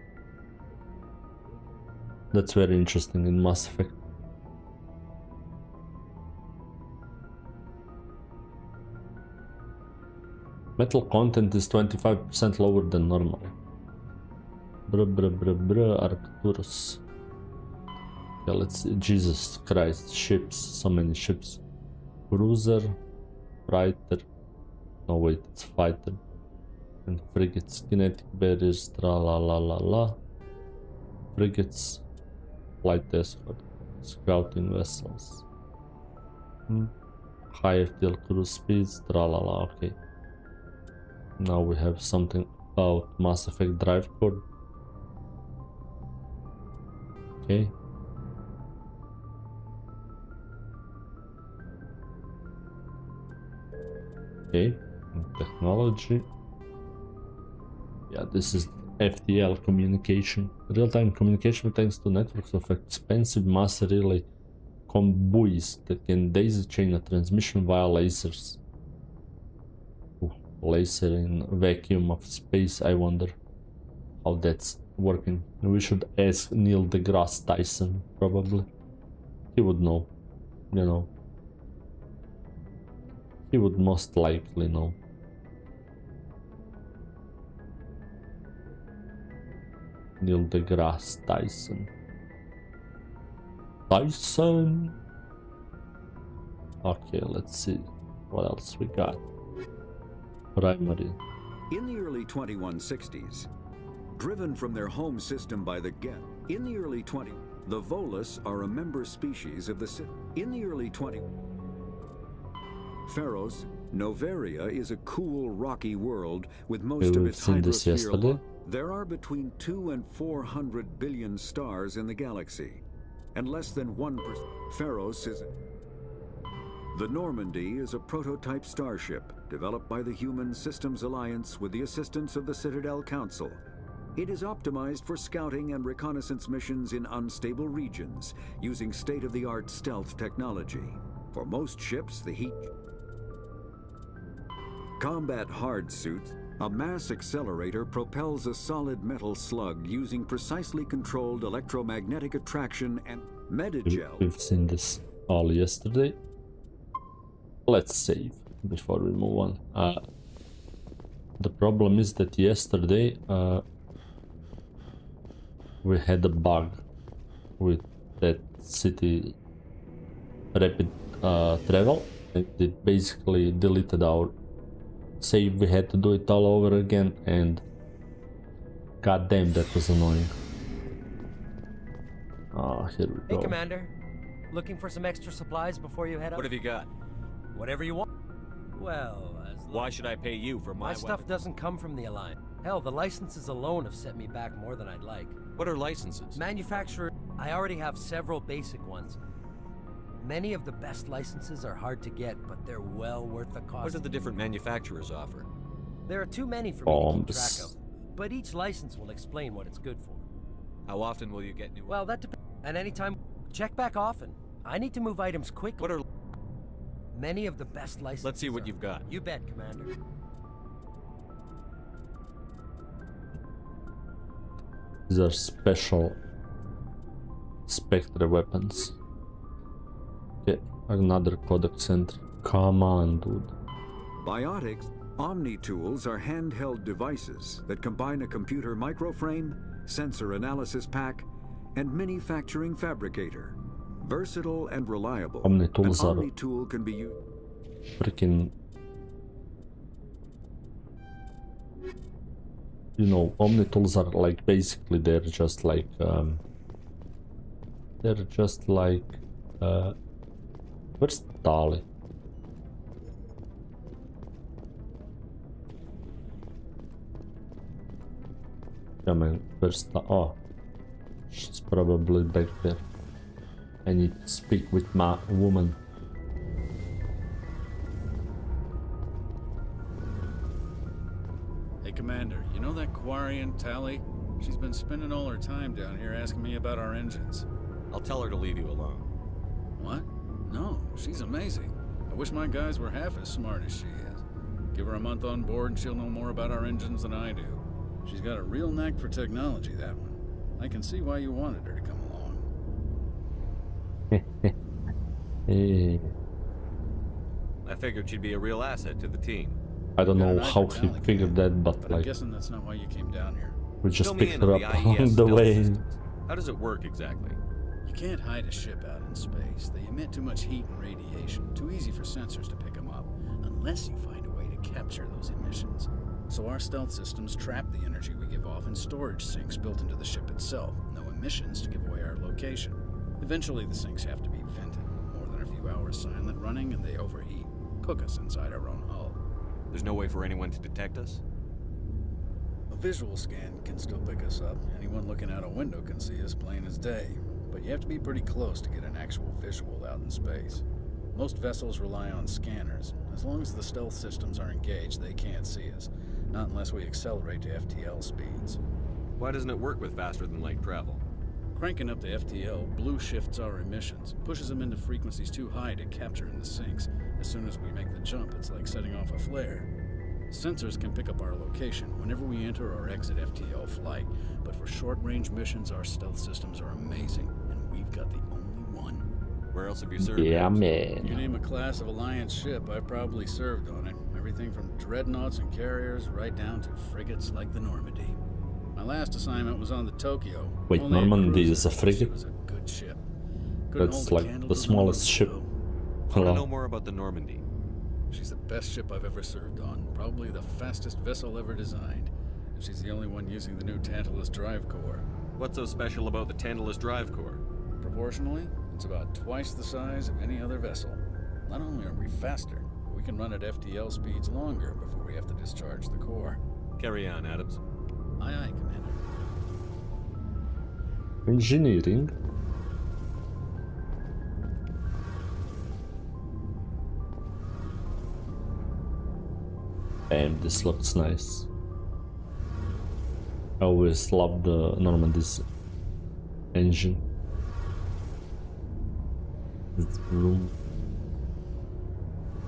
That's very interesting in Mass Effect. Metal content is 25% lower than normal. Arcturus. Okay, let's see. Jesus Christ, ships, so many ships. Cruiser, fighter. No wait, it's fighter. And frigates, kinetic barriers, tra la la la la. Frigates, flight escort, scouting vessels. High FTL cruise speeds, tra la la, okay. Now we have something about Mass Effect drive code. Okay. Okay, technology. Yeah, this is FTL communication. Real-time communication thanks to networks of expensive mass relay convoys that can daisy chain a transmission via lasers. Ooh, laser in vacuum of space, I wonder how that's working. We should ask Neil deGrasse Tyson, probably. He would know, you know. He would most likely know. Neil deGrasse Tyson. Tyson! Okay, let's see what else we got. Primary. In the early 2160s, driven from their home system by the Get. In the early the Volus are a member species of the In the early Pharos, Noveria is a cool, rocky world with most of its hydrosphere. There are between 200 and 400 billion stars in the galaxy, and less than 1%. Pharos is... The Normandy is a prototype starship developed by the Human Systems Alliance with the assistance of the Citadel Council. It is optimized for scouting and reconnaissance missions in unstable regions, using state-of-the-art stealth technology. For most ships, the heat... Combat hard suits, a mass accelerator propels a solid metal slug using precisely controlled electromagnetic attraction and Medigel. We've seen this all yesterday. Let's save before we move on. The problem is that yesterday we had a bug with that city rapid travel. It basically deleted our save. We had to do it all over again, and goddamn, that was annoying. Here we go. Hey, Commander. Looking for some extra supplies before you head up? What have you got? Whatever you want. Well, why should I pay you for my stuff doesn't come from the Alliance. Hell, the licenses alone have set me back more than I'd like. What are licenses? Manufacturer. I already have several basic ones. Many of the best licenses are hard to get, but they're well worth the cost. What do the different manufacturers offer? There are too many for me to keep track of, but each license will explain what it's good for. How often will you get new? Well, that depends. And anytime, check back often. I need to move items quickly. What are many of the best licenses? Let's see what you've got. You bet, Commander. These are special Spectre weapons. Okay, another codex entry. Come on, dude. Biotics. Omni tools are handheld devices that combine a computer microframe, sensor analysis pack, and manufacturing fabricator. Versatile and reliable. Omni tools An are Omni tool can be used. freaking, you know, Omni tools are like basically they're just like where's Tali? Come on, where's the she's probably back there. I need to speak with my woman. Hey, Commander, you know that Quarian, Tali? She's been spending all her time down here asking me about our engines. I'll tell her to leave you alone. What? No, she's amazing. I wish my guys were half as smart as she is. Give her a month on board and she'll know more about our engines than I do. She's got a real knack for technology, that one. I can see why you wanted her to come along. I figured she'd be a real asset to the team. I don't know how he figured that, but I'm like, guessing that's not why you came down here. we just Fill me picked in her on up the along IES the stealth way. systems. How does it work exactly? You can't hide a ship out in space. They emit too much heat and radiation. Too easy for sensors to pick them up, unless you find a way to capture those emissions. So our stealth systems trap the energy we give off in storage sinks built into the ship itself. No emissions to give away our location. Eventually the sinks have to be vented. More than a few hours silent running and they overheat. Cook us inside our own hull. There's no way for anyone to detect us? A visual scan can still pick us up. Anyone looking out a window can see us plain as day. But you have to be pretty close to get an actual visual out in space. Most vessels rely on scanners. As long as the stealth systems are engaged, they can't see us. Not unless we accelerate to FTL speeds. Why doesn't it work with faster than light travel? Cranking up to FTL blue shifts our emissions, pushes them into frequencies too high to capture in the sinks. As soon as we make the jump, it's like setting off a flare. Sensors can pick up our location whenever we enter or exit FTL flight, but for short-range missions, our stealth systems are amazing, and we've got the only one. Where else have you served? Yeah, man. You name a class of Alliance ship, I've probably served on it. Everything from dreadnoughts and carriers right down to frigates like the Normandy. My last assignment was on the Tokyo. Wait, Normandy is a frigate? It was a good ship. That's like the smallest ship. I want to know more about the Normandy. She's the best ship I've ever served on. Probably the fastest vessel ever designed. And she's the only one using the new Tantalus drive core. What's so special about the Tantalus drive core? Proportionally, it's about twice the size of any other vessel. Not only are we faster, we can run at FTL speeds longer before we have to discharge the core. Carry on, Adams. Aye, aye, Commander. Engineering. Damn, this looks nice. I always loved the Normandy's engine. Vroom.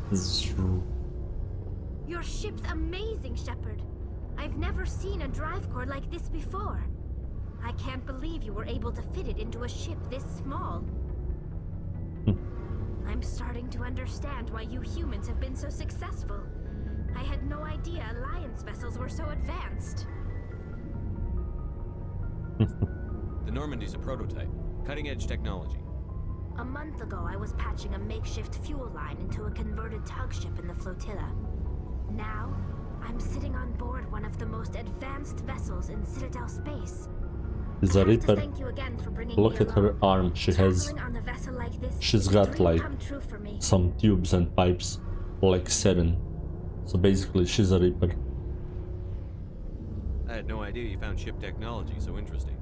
Vroom. Your ship's amazing, Shepard. I've never seen a drive core like this before. I can't believe you were able to fit it into a ship this small. I'm starting to understand why you humans have been so successful. I had no idea Alliance vessels were so advanced. The Normandy's a prototype. Cutting-edge technology. A month ago, I was patching a makeshift fuel line into a converted tug ship in the flotilla. Now, I'm sitting on board one of the most advanced vessels in Citadel space. Is a Reaper. Look at her arm. She's got like some tubes and pipes, like 7. So basically, she's a Reaper. I had no idea you found ship technology so interesting.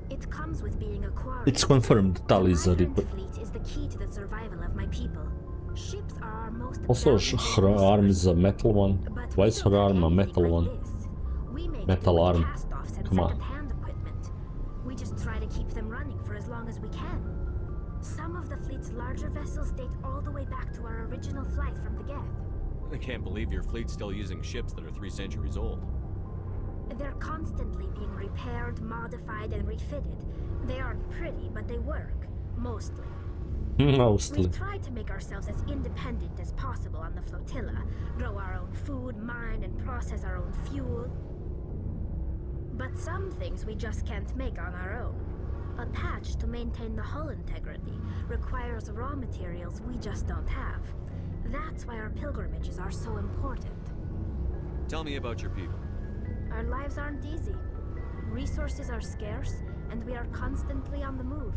It comes with being a quarry. It's confirmed Tal is a Reaper. Fleet is the key to the survival of my people. Ships are our most Also, her arm is a metal one. Why is her arm a metal one? Metal arm. Come on. We just try to keep them running for as long as we can. Some of the fleet's larger vessels date all the way back to our original flight from the Geth. I can't believe your fleet's still using ships that are 3 centuries old. They're constantly being repaired, modified, and refitted. They aren't pretty, but they work. Mostly. Mostly. We've tried to make ourselves as independent as possible on the flotilla. Grow our own food, mine, and process our own fuel. But some things we just can't make on our own. A patch to maintain the hull integrity requires raw materials we just don't have. That's why our pilgrimages are so important. Tell me about your people. Our lives aren't easy. Resources are scarce, and we are constantly on the move.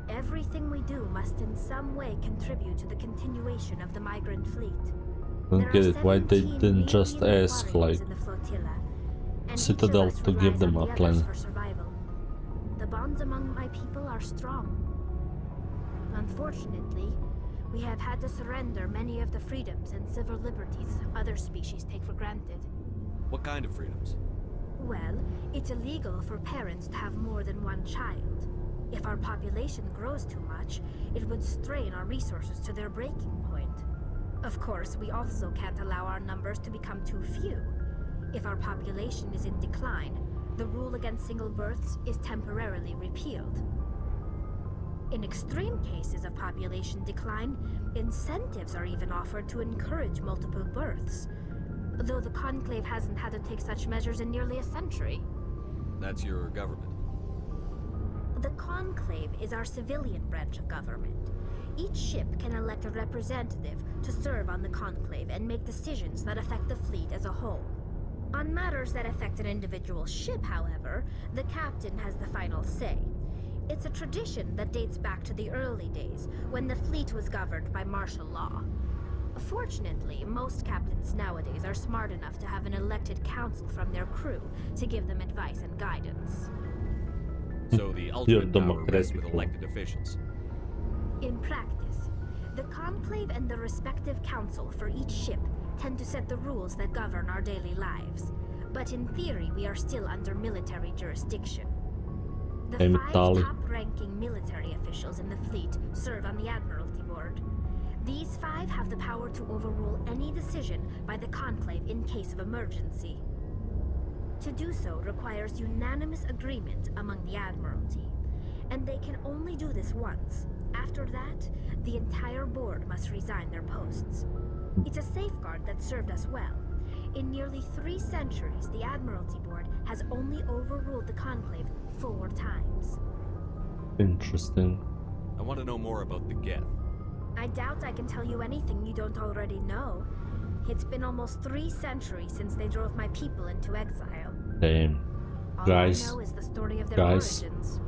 Everything we do must in some way contribute to the continuation of the migrant fleet. Don't get it, why they didn't just ask, like, Citadel to give them a plan. The bonds among my people are strong. Unfortunately, we have had to surrender many of the freedoms and civil liberties other species take for granted. What kind of freedoms? Well, it's illegal for parents to have more than one child. If our population grows too much, it would strain our resources to their breaking point. Of course, we also can't allow our numbers to become too few. If our population is in decline, the rule against single births is temporarily repealed. In extreme cases of population decline, incentives are even offered to encourage multiple births. Though the Conclave hasn't had to take such measures in nearly a century. That's your government. The Conclave is our civilian branch of government. Each ship can elect a representative to serve on the Conclave and make decisions that affect the fleet as a whole. On matters that affect an individual ship, however, the captain has the final say. It's a tradition that dates back to the early days, when the fleet was governed by martial law. Fortunately, most captains nowadays are smart enough to have an elected council from their crew to give them advice and guidance. So the ultimate power rests with elected officials. In practice, the Conclave and the respective council for each ship tend to set the rules that govern our daily lives. But in theory, we are still under military jurisdiction. The 5 top-ranking military officials in the fleet serve on the Admiralty Board. These 5 have the power to overrule any decision by the Conclave in case of emergency. To do so requires unanimous agreement among the Admiralty, and they can only do this once. After that, the entire board must resign their posts. It's a safeguard that served us well. In nearly 3 centuries, the Admiralty Board has only overruled the Conclave 4 times. Interesting. I want to know more about the Geth. I doubt I can tell you anything you don't already know. It's been almost 3 centuries since they drove my people into exile. Damn. All Guys, I know is the story of their origins.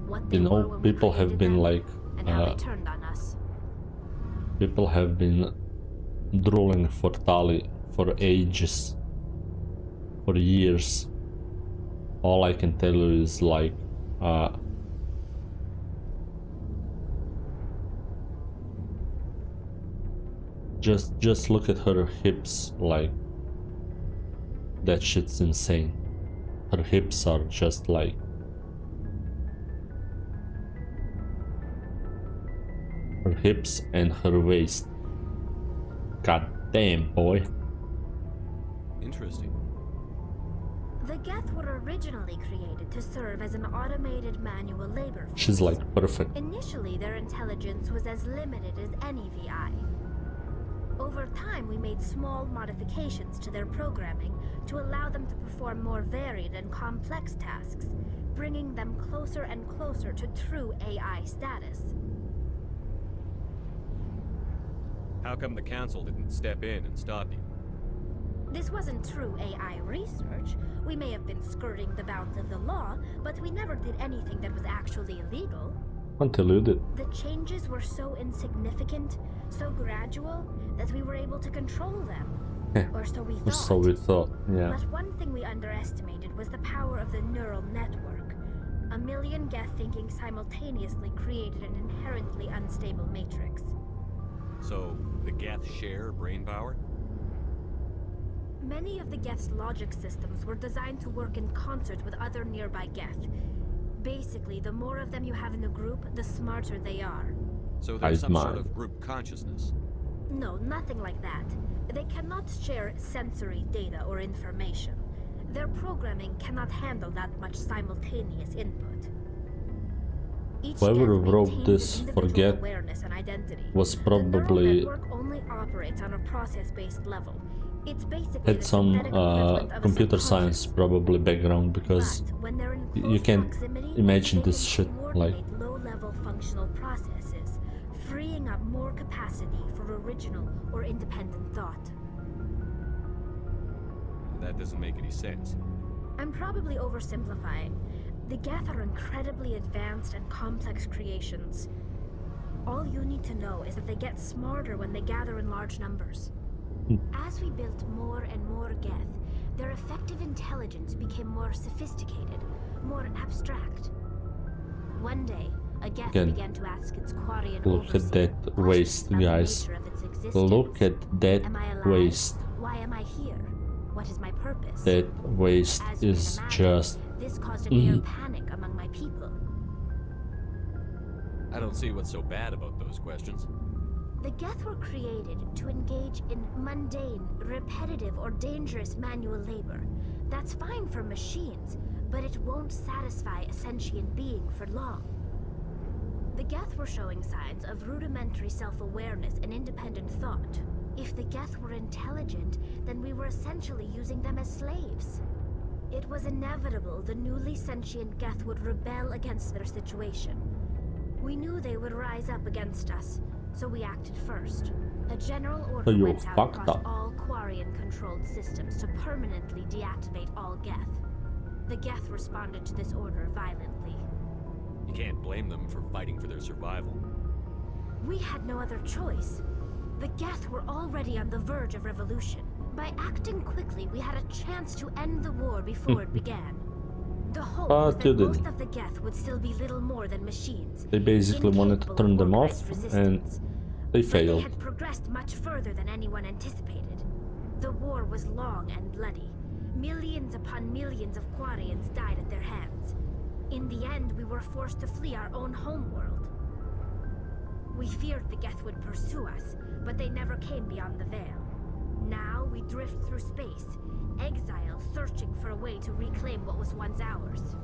What they you were know, when we people have created been them, like, and how they turned on us. people have been drooling for Tali for ages, for years. All I can tell you is like, just look at her hips, like, that shit's insane. Her hips are just like, her hips and her waist. God damn, boy. Interesting. The Geth were originally created to serve as an automated manual labor force. She's like perfect. Initially, their intelligence was as limited as any VI. Over time, we made small modifications to their programming to allow them to perform more varied and complex tasks, bringing them closer and closer to true AI status. How come the council didn't step in and stop you? This wasn't true AI research. We may have been skirting the bounds of the law, but we never did anything that was actually illegal. Until you did. The changes were so insignificant, so gradual, that we were able to control them. Or so we thought. So we thought, yeah. But one thing we underestimated was the power of the neural network. A million Geth thinking simultaneously created an inherently unstable matrix. So, the Geth share brain power? Many of the Geth's logic systems were designed to work in concert with other nearby Geth. Basically, the more of them you have in a group, the smarter they are. So there's some sort of group consciousness? No, nothing like that. They cannot share sensory data or information. Their programming cannot handle that much simultaneous input. Whoever wrote this for Geth was probably only operates on a process-based level. It's basically had some computer science probably background, because you can't imagine this shit like low-level functional processes, freeing up more capacity for original or independent thought. That doesn't make any sense. I'm probably oversimplifying. The Geth are incredibly advanced and complex creations. All you need to know is that they get smarter when they gather in large numbers. As we built more and more Geth, their effective intelligence became more sophisticated, more abstract. One day, a Geth began to ask its Quarian look at that waist, guys. Look at that waist. Why am I here? What is my purpose? That waist is just... This caused a near panic among my people. I don't see what's so bad about those questions. The Geth were created to engage in mundane, repetitive, or dangerous manual labor. That's fine for machines, but it won't satisfy a sentient being for long. The Geth were showing signs of rudimentary self-awareness and independent thought. If the Geth were intelligent, then we were essentially using them as slaves. It was inevitable the newly sentient Geth would rebel against their situation. We knew they would rise up against us, so we acted first. A general order went out across all Quarian-controlled systems to permanently deactivate all Geth. The Geth responded to this order violently. You can't blame them for fighting for their survival. We had no other choice. The Geth were already on the verge of revolution. By acting quickly, we had a chance to end the war before it began. The hope was that most of the Geth would still be little more than machines. They basically wanted to turn them off, and they failed. They had progressed much further than anyone anticipated. The war was long and bloody. Millions upon millions of Quarians died at their hands. In the end, we were forced to flee our own homeworld. We feared the Geth would pursue us, but they never came beyond the veil. Now we drift through space, exile, searching for a way to reclaim what was once ours.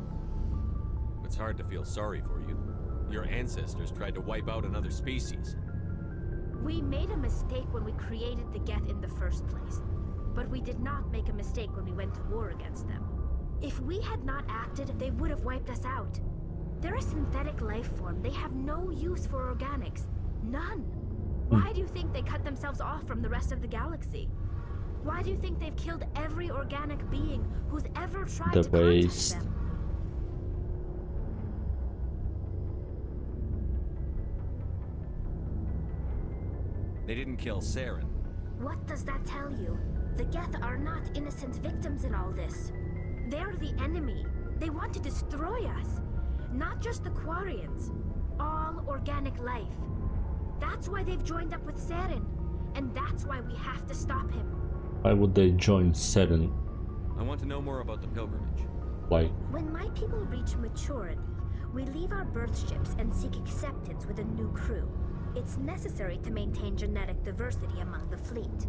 It's hard to feel sorry for you. Your ancestors tried to wipe out another species. We made a mistake when we created the Geth in the first place, but we did not make a mistake when we went to war against them. If we had not acted, they would have wiped us out. They're a synthetic life form. They have no use for organics. None. Why do you think they cut themselves off from the rest of the galaxy? Why do you think they've killed every organic being who's ever tried to contact them? They didn't kill Saren. What does that tell you? The Geth are not innocent victims in all this. They're the enemy. They want to destroy us. Not just the Quarians. All organic life. That's why they've joined up with Saren. And that's why we have to stop him. Why would they join Saren? I want to know more about the pilgrimage. Why? When my people reach maturity, we leave our birth ships and seek acceptance with a new crew. It's necessary to maintain genetic diversity among the fleet.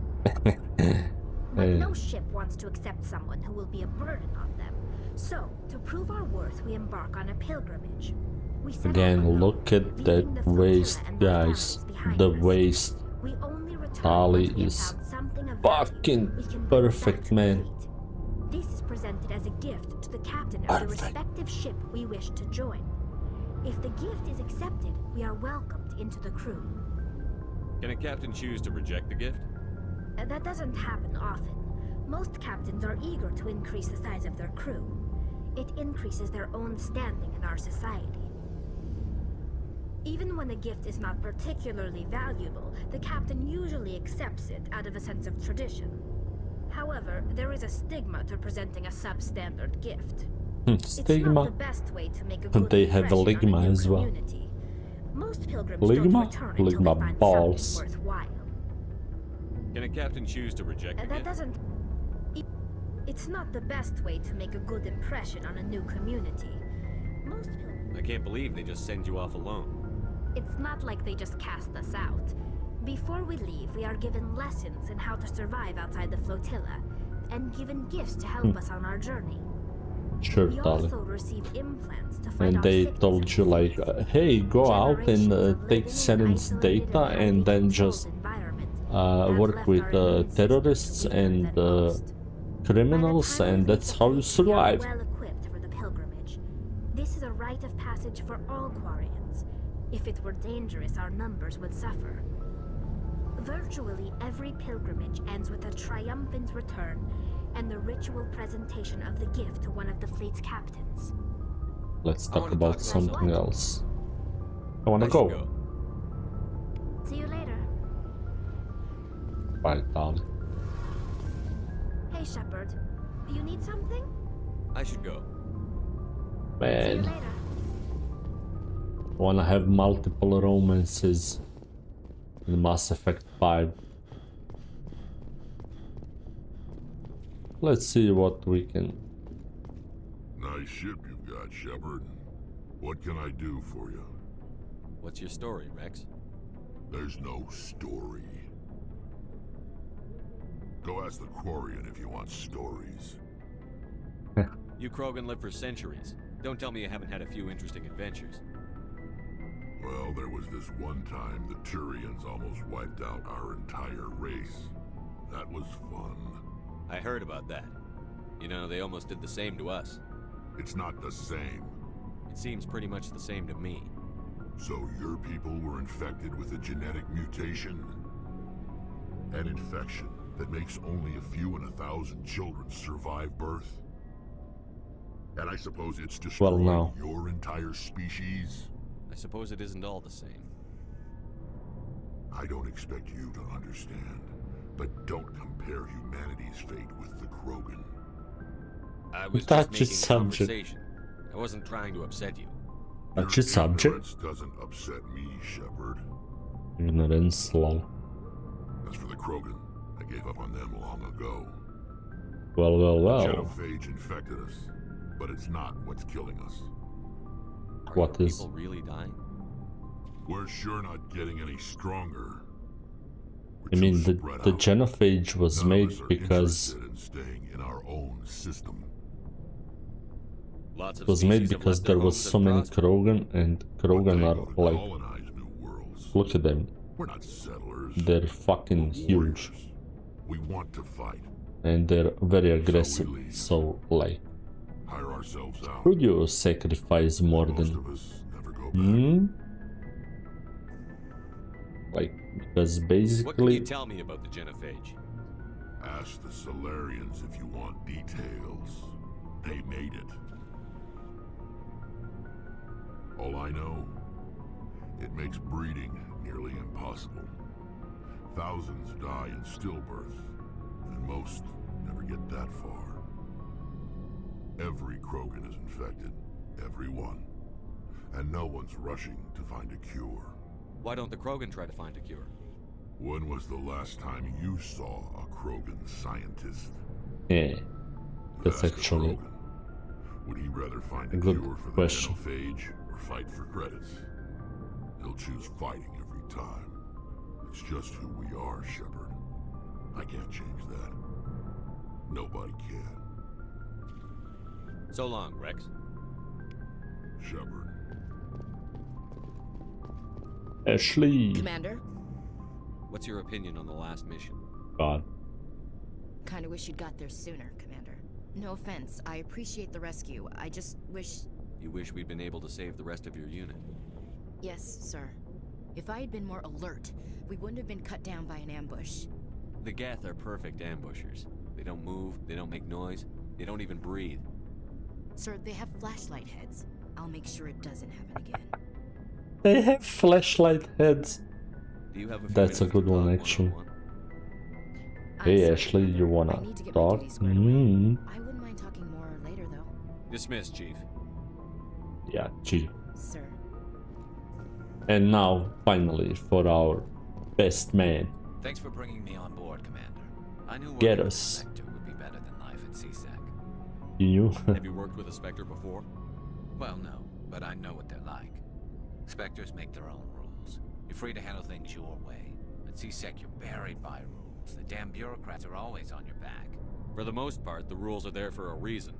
But no ship wants to accept someone who will be a burden on them. So, to prove our worth, we embark on a pilgrimage. We set Again, look at that waist, guys. The waist. Tali is fucking perfect, man. This is presented as a gift to the captain of the respective ship we wish to join. If the gift is accepted, we are welcomed into the crew. Can a captain choose to reject the gift? That doesn't happen often. Most captains are eager to increase the size of their crew. It increases their own standing in our society. Even when a gift is not particularly valuable, the captain usually accepts it out of a sense of tradition. However, there is a stigma to presenting a substandard gift. Stigma? It's not the best way to make a good They have a ligma as well. Most pilgrims Ligma? don't return until they Ligma find balls. something worthwhile. Can a captain choose to reject the gift? It's not the best way to make a good impression on a new community. Most pilgrims... I can't believe they just send you off alone. It's not like they just cast us out. Before we leave, we are given lessons in how to survive outside the flotilla, and given gifts to help us on our journey. Sure, we darling. also receive implants to fight And they told you like, hey, go out and take Saren's data and then just work with terrorists and criminals, and that's how you survive. We are well equipped for the pilgrimage. This is a rite of passage for all Quarians. If it were dangerous, our numbers would suffer. Virtually every pilgrimage ends with a triumphant return and the ritual presentation of the gift to one of the fleet's captains. Let's talk about something else. I wanna go. See you later. Bye, darling. Hey, Shepard. Do you need something? I should go. See you Man, later. I wanna have multiple romances in Mass Effect 5. Let's see what we can... Nice ship you've got, Shepard. What can I do for you? What's your story, Rex? There's no story. Go ask the Quarian if you want stories. You Krogan lived for centuries. Don't tell me you haven't had a few interesting adventures. Well, there was this one time the Turians almost wiped out our entire race. That was fun. I heard about that. You know, they almost did the same to us. It's not the same. It seems pretty much the same to me. So your people were infected with a genetic mutation? An infection that makes only a few in 1,000 children survive birth? And I suppose it's destroying your entire species? I suppose it isn't all the same. I don't expect you to understand, but don't compare humanity's fate with the Krogan. I was just making conversation. I wasn't trying to upset you. Your ignorance doesn't upset me, Shepard. Ignorance, lol. As for the Krogan, I gave up on them long ago. Well. The genophage infected us, but it's not what's killing us. What is? People really dying? We're sure not getting any stronger. I mean, the genophage was made because in staying in our own system. It was made because there was so many Krogan, and Krogan are like, look at them. We're not settlers. They're fucking huge. We want to fight. And they're very aggressive, so like, hire ourselves out. Could you sacrifice more than... Like, because basically... What can you tell me about the genophage? Ask the Solarians if you want details. They made it. All I know, it makes breeding nearly impossible. Thousands die in stillbirth, and most never get that far. Every Krogan is infected, every one. And no one's rushing to find a cure. Why don't the Krogan try to find a cure? When was the last time you saw a Krogan scientist? Yeah, that's actually would he rather find a good cure for the question. genophage or fight for credits? He'll choose fighting every time. It's just who we are, Shepard. I can't change that. Nobody can. So long, Rex. Shepard. Ashley. Commander? What's your opinion on the last mission? God. Kinda wish you'd got there sooner, Commander. No offense, I appreciate the rescue. I just wish... You wish we'd been able to save the rest of your unit? Yes, sir. If I had been more alert, we wouldn't have been cut down by an ambush. The Geth are perfect ambushers. They don't move, they don't make noise, they don't even breathe. Sir, they have flashlight heads. I'll make sure it doesn't happen again. They have flashlight heads. Do you have a That's a good one, actually. Hey, Ashley, you wanna talk? I wouldn't mind talking more later, though. Dismissed, Chief. Yeah, Chief. Sir. And now, finally, for our best man. Thanks for bringing me on board, Commander. I knew Get working us. with a Spectre would be better than life at CSEC. You knew? Have you worked with a Spectre before? Well, no, but I know what they're like. Spectres make their own rules. You're free to handle things your way. At CSEC, you're buried by rules. The damn bureaucrats are always on your back. For the most part, the rules are there for a reason.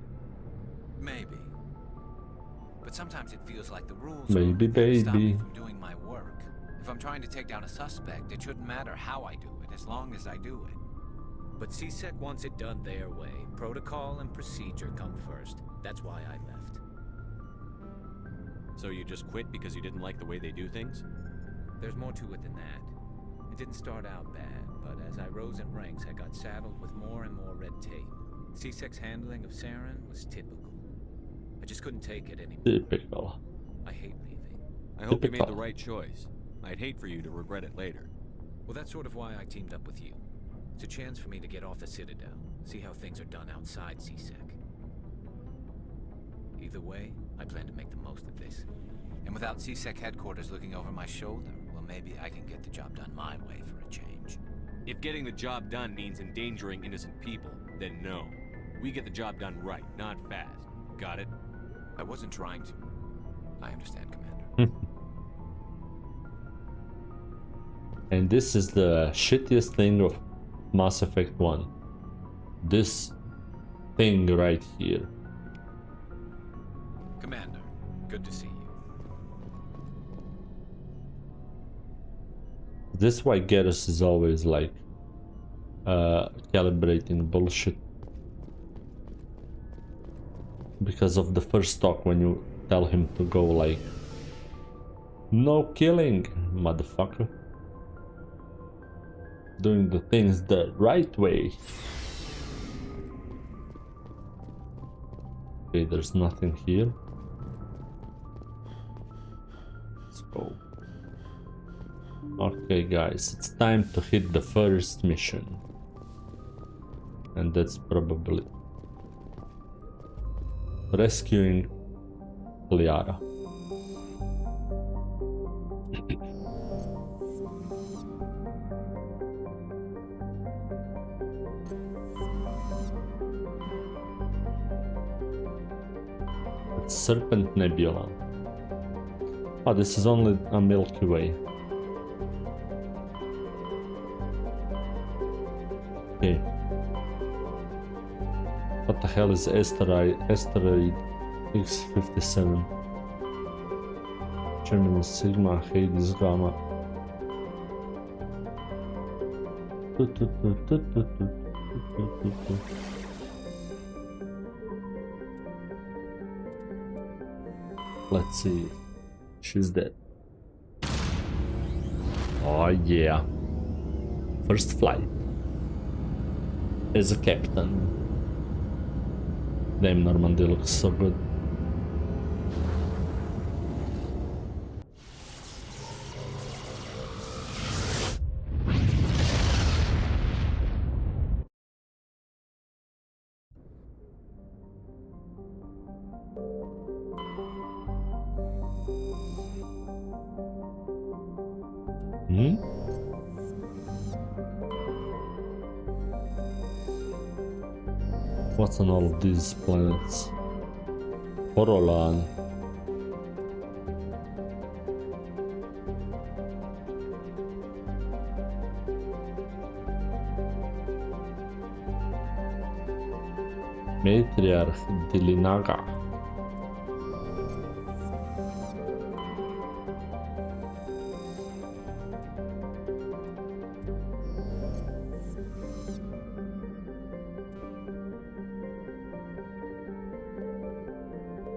Maybe. But sometimes it feels like the rules Maybe, are stop me baby. from doing my work. If I'm trying to take down a suspect, it shouldn't matter how I do it, as long as I do it. But CSEC wants it done their way. Protocol and procedure come first. That's why I left. So you just quit because you didn't like the way they do things? There's more to it than that. It didn't start out bad, but as I rose in ranks, I got saddled with more and more red tape. CSEC's handling of Saren was typical. I just couldn't take it anymore. Typical. I hate leaving. I hope you made the right choice. I'd hate for you to regret it later. Well, that's sort of why I teamed up with you. It's a chance for me to get off the Citadel, see how things are done outside CSEC. Either way, I plan to make the most of this. And without CSEC headquarters looking over my shoulder, well, maybe I can get the job done my way for a change. If getting the job done means endangering innocent people, then no. We get the job done right, not fast. Got it? I wasn't trying to. I understand, Commander. And this is the shittiest thing of Mass Effect 1. This thing right here. Commander, good to see you. This why Garrus is always like calibrating bullshit. Because of the first talk when you tell him to go like, no killing, motherfucker. Doing the things the right way. Okay, there's nothing here. Let's go. Okay guys, it's time to hit the first mission. And that's probably rescuing Liara. Serpent Nebula. Oh, this is only a Milky Way. Okay. What the hell is asteroid X57? Gemini Sigma Hades Gamma. Let's see. She's dead. Oh yeah. First flight. As a captain. Damn, Normandy looks so good. What's on all of these planets? Orolan. Matriarch Dilinaga.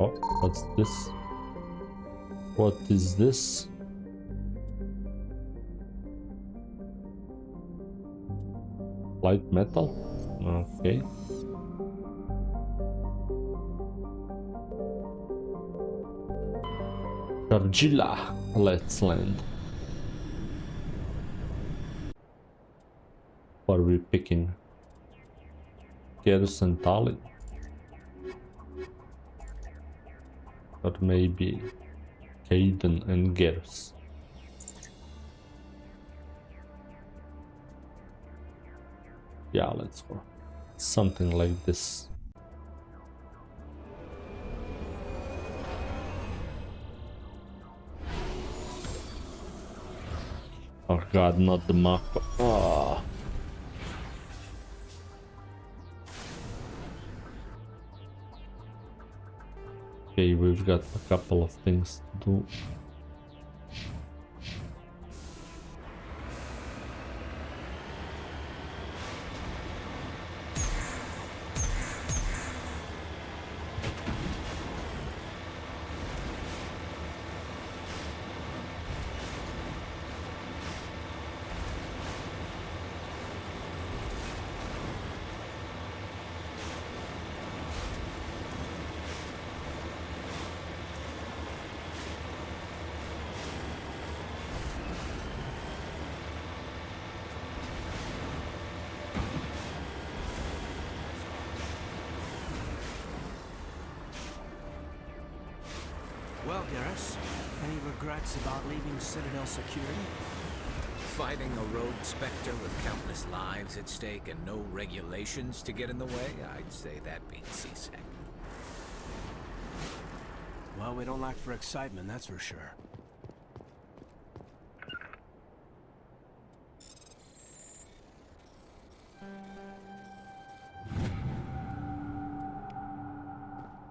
Oh, what's this? What is this? Light metal? Okay. Dargilla, let's land. What are we picking? Garrus and Tali? Or maybe Caden and Garrus? Yeah, let's go. Something like this. Oh god, not the Mako. Oh. Okay, we've got a couple of things to do. Well, Garrus, any regrets about leaving Citadel security? Fighting a rogue specter with countless lives at stake and no regulations to get in the way? I'd say that beats seasick. Well, we don't lack for excitement, that's for sure.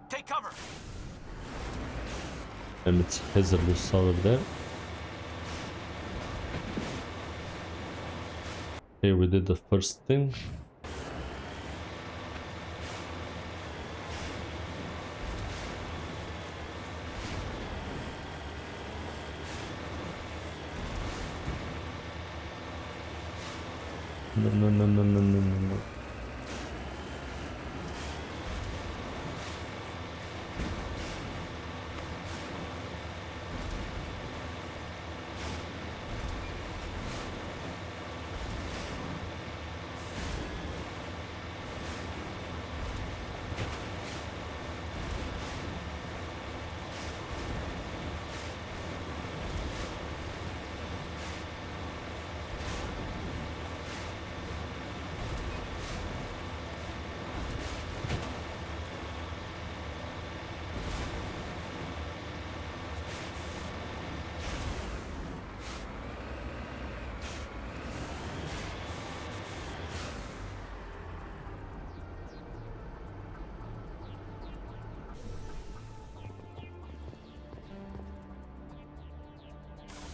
Take cover! And it's hazardous over there. Okay, we did the first thing. No.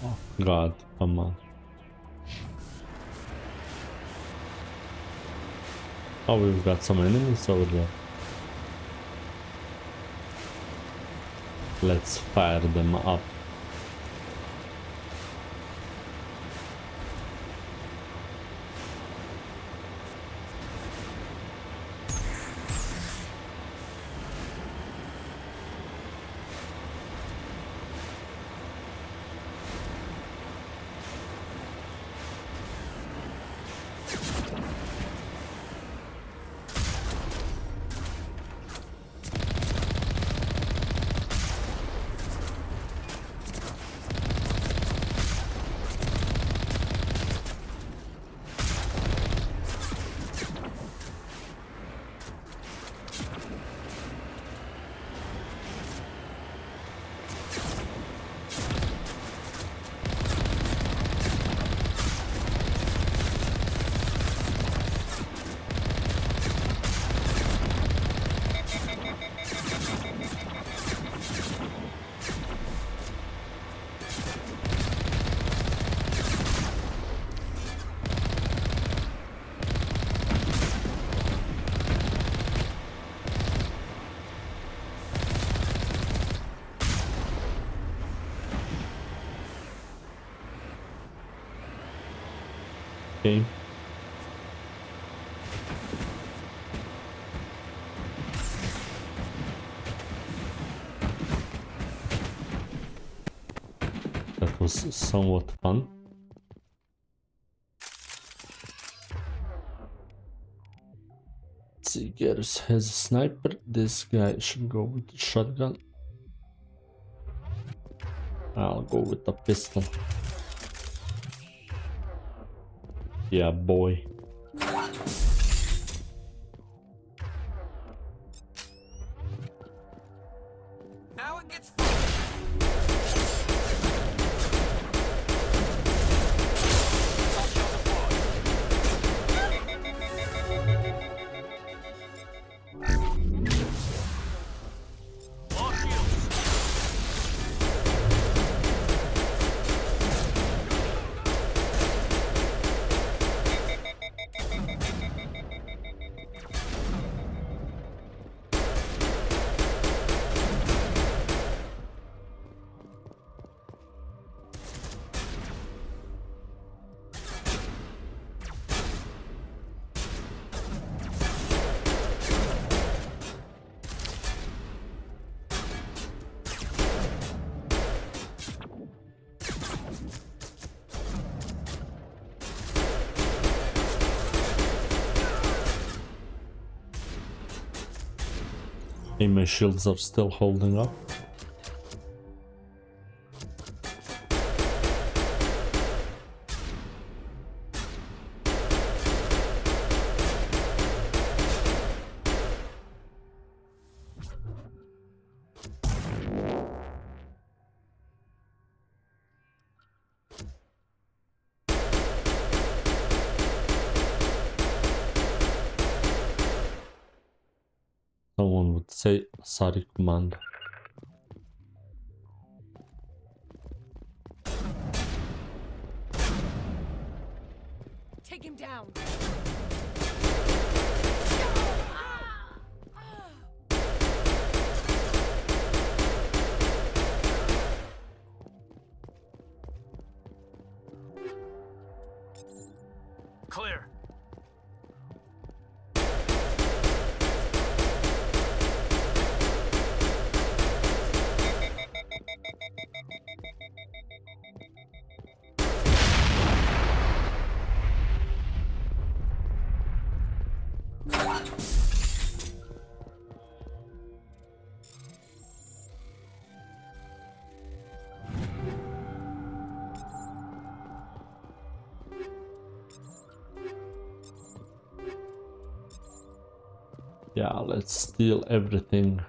Oh God, come on. Oh, we've got some enemies over there. Let's fire them up. Okay. That was somewhat fun. Let's see, Garrus has a sniper. This guy should go with the shotgun. I'll go with the pistol. Yeah, boy. Now it gets Okay, my shields are still holding up. Someone would say sorry, Commander. take him down. Clear. Yeah, let's steal everything.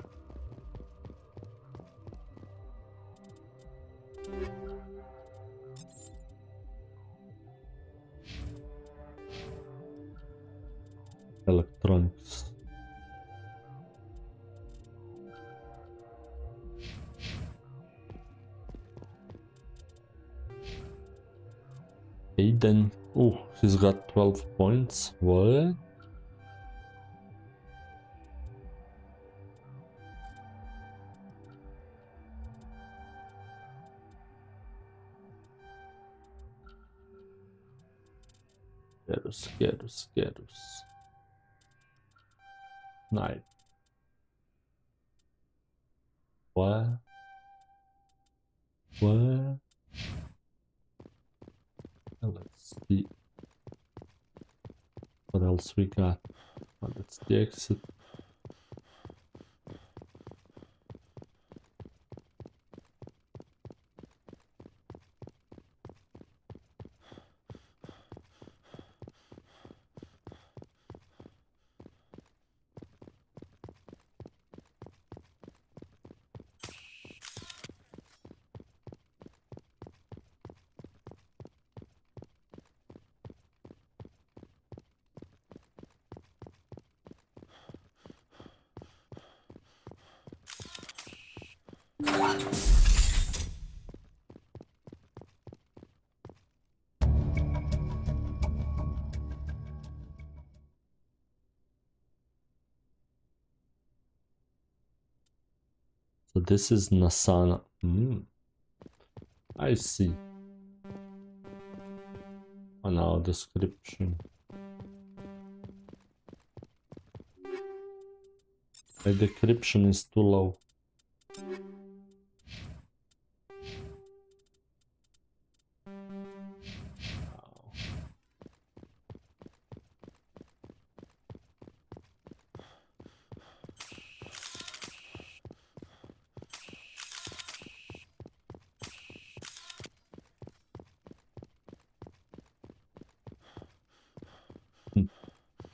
Electronics. Aiden. Oh, he's got 12 points. What? Gerus. Knife. What? What? Let's see what else we got. Oh, that's the exit. So this is Nasana. I see. On our description. The decryption is too low.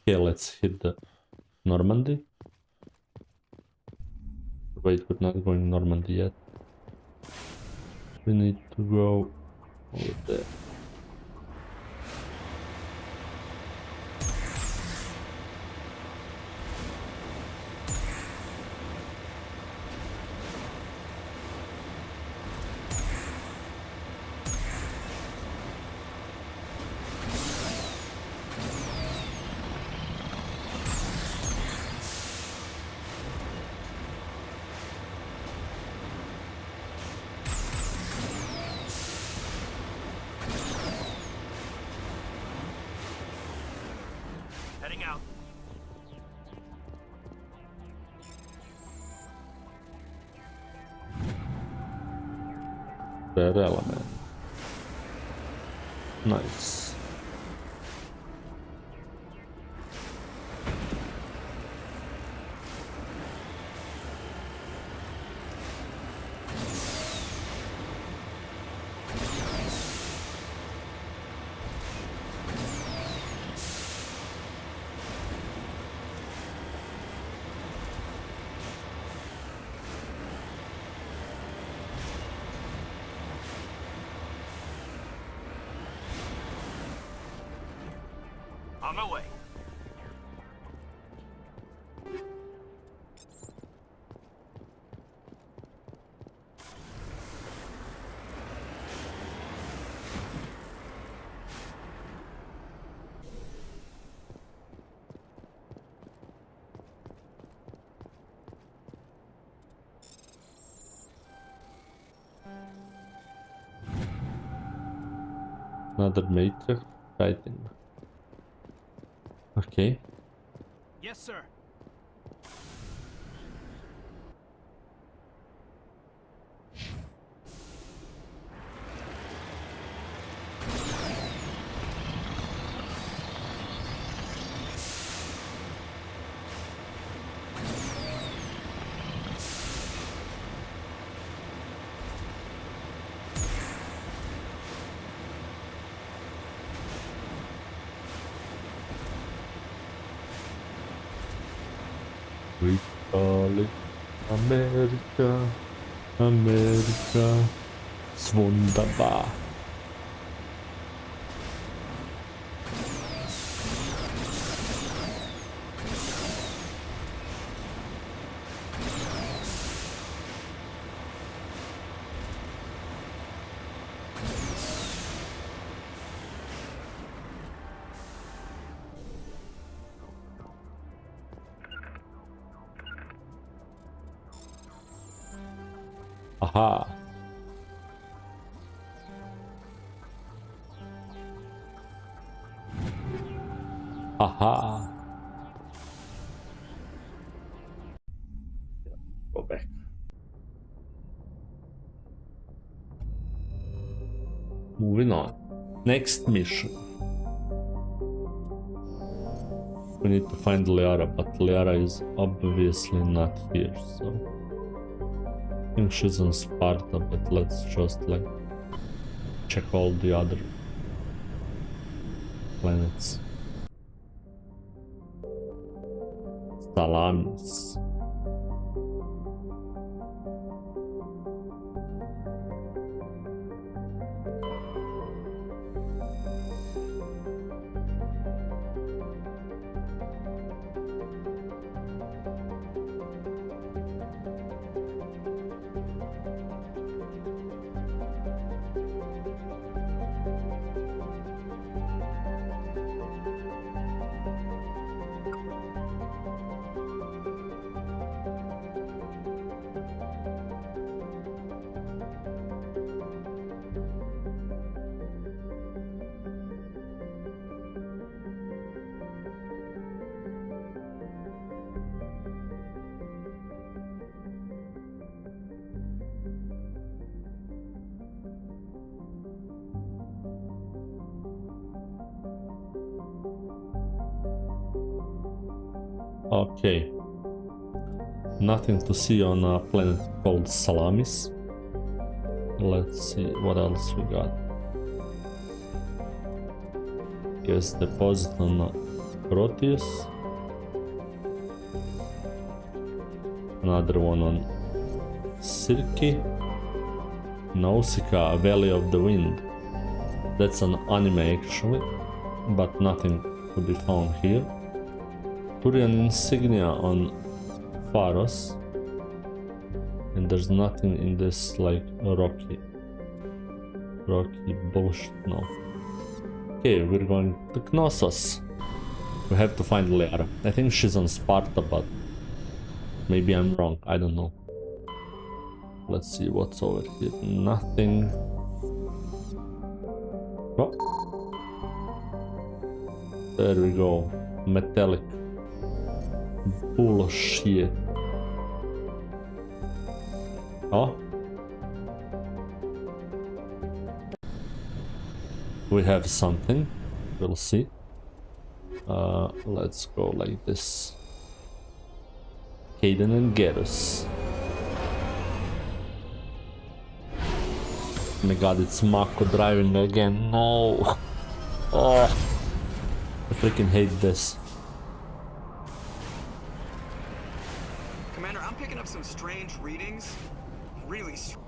Okay, let's hit the Normandy. Wait, we're not going Normandy yet. We need to go over there. Heading out. Red element. Nice. On my way. Another matrix writing. Okay. Yes, sir. We call it America, America, ist wunderbar. Aha. Aha. Go back. Moving on. Next mission. We need to find Liara, but Liara is obviously not here, so I think she's on Sparta, but let's just like check all the other planets. Salamis. Okay. Nothing to see on a planet called Salamis. Let's see what else we got. Guess deposit on Proteus. Another one on Sirki. Nausicaa, Valley of the Wind. That's an anime actually, but nothing to be found here. Turian insignia on Pharos, and there's nothing in this like rocky bullshit. No. Okay, we're going to Knossos. We have to find Liara. I think she's on Sparta, but maybe I'm wrong. I don't know. Let's see what's over here. Nothing. Oh. There we go. Metallic. Bullshit. Oh. We have something. We'll see. Let's go like this. Caden and Garrus. Oh my god, it's Mako driving again. No. Oh. I freaking hate this. Commander, I'm picking up some strange readings. Really strange.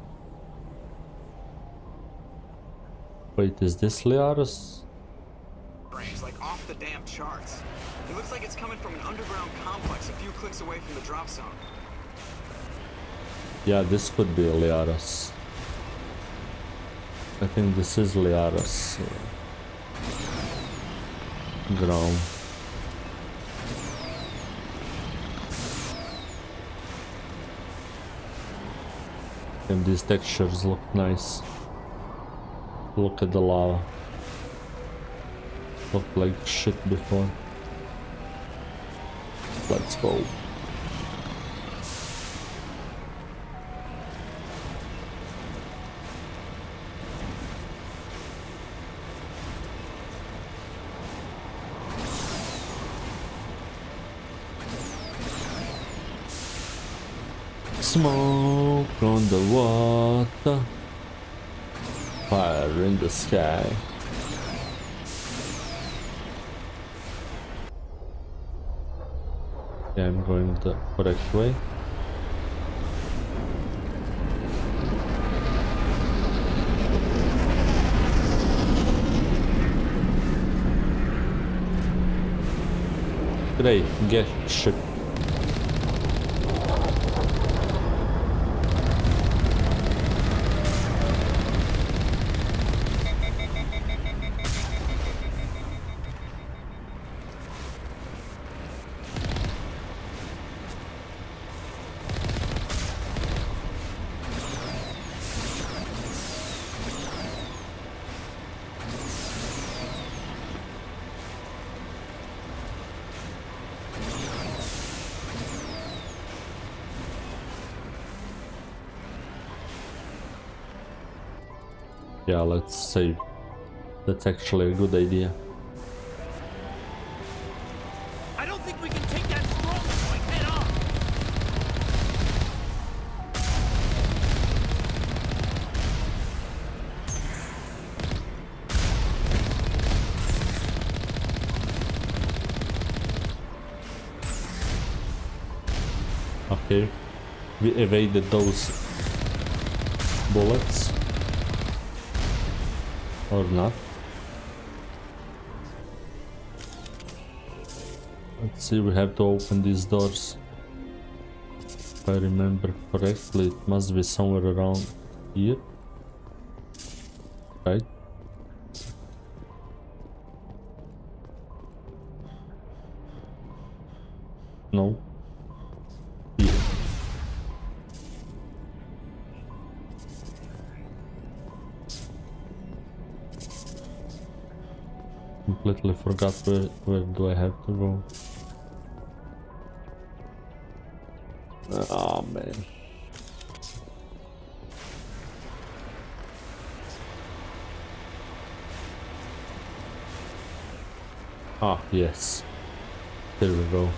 Wait, is this Liara's? Like off the damn charts. It looks like it's coming from an underground complex a few clicks away from the drop zone. Yeah, this could be Liara's. I think this is Liara's ground. And these textures look nice. Look at the lava. looked like shit before. Let's go. Smoke on the water, fire in the sky. Yeah, I'm going the correct way. Great, get ship. Yeah, let's save. That's actually a good idea. I don't think we can take that strong point head on. Okay, we evaded those bullets. Or not. Let's see, we have to open these doors. If I remember correctly, it must be somewhere around here. Right? No. Here. Completely forgot where do I have to go. Oh man. Ah yes. There we go.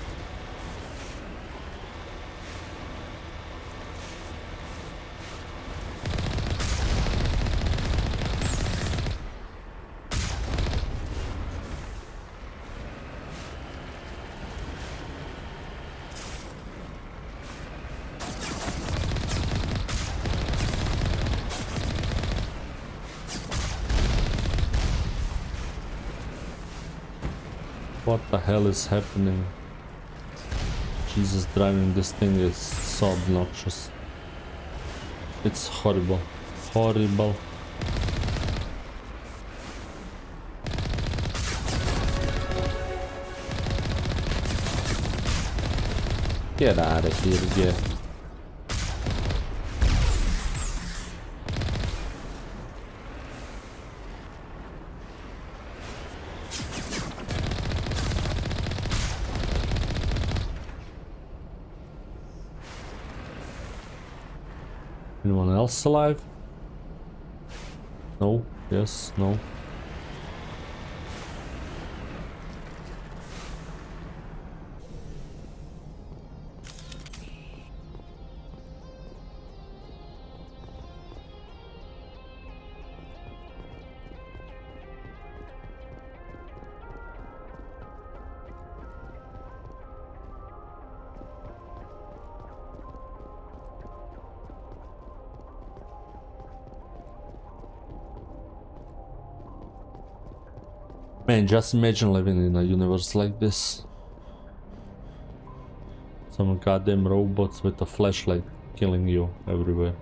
What the hell is happening? Jesus, driving this thing is so obnoxious. It's horrible. Horrible. Get out of here, get. Anyone else alive? No, yes, no. Man, just imagine living in a universe like this. Some goddamn robots with a flashlight killing you everywhere.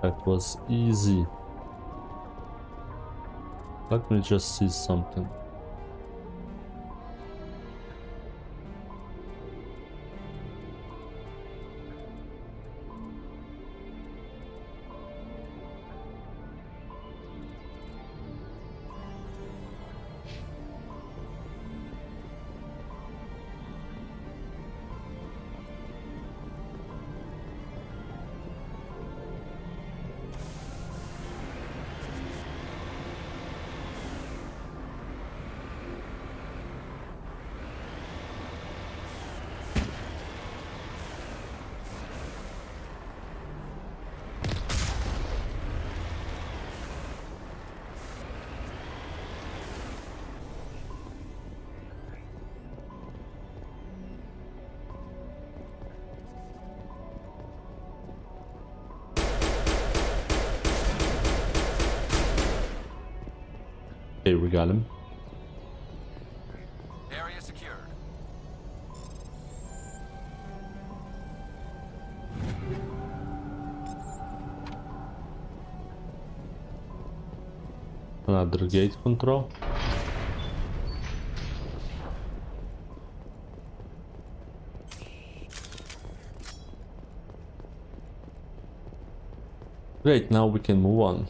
That was easy. Let me just see something. Okay, we got him. Area secured. Another gate control. Great, now we can move on.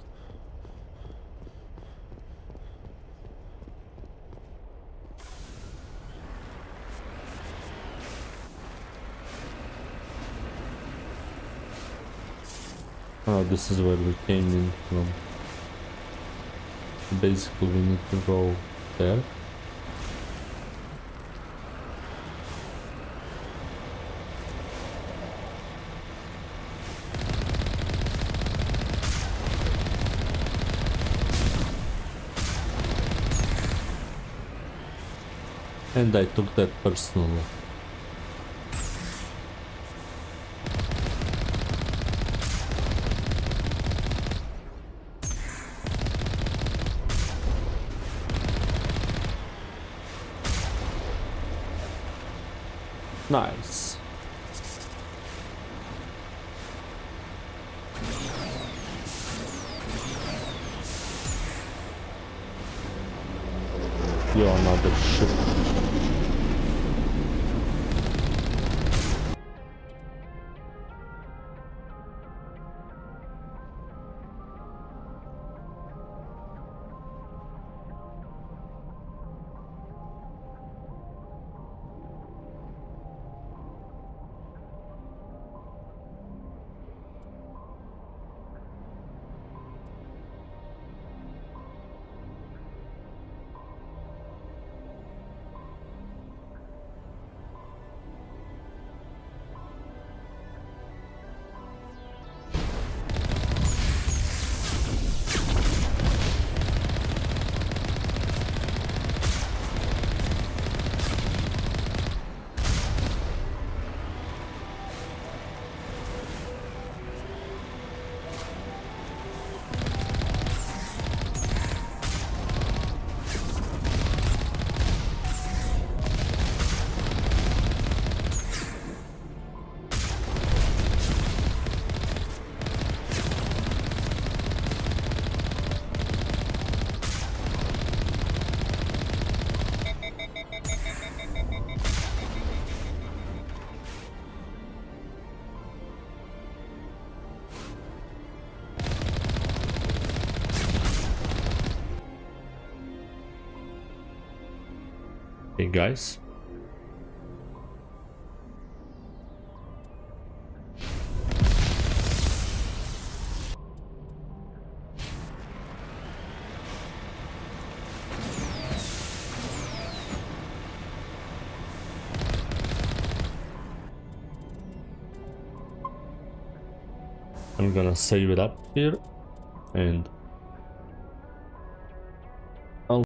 Oh, this is where we came in from. Basically, we need to go there. And I took that personally. Nice. You're another ship. Hey guys. I'm gonna save it up here and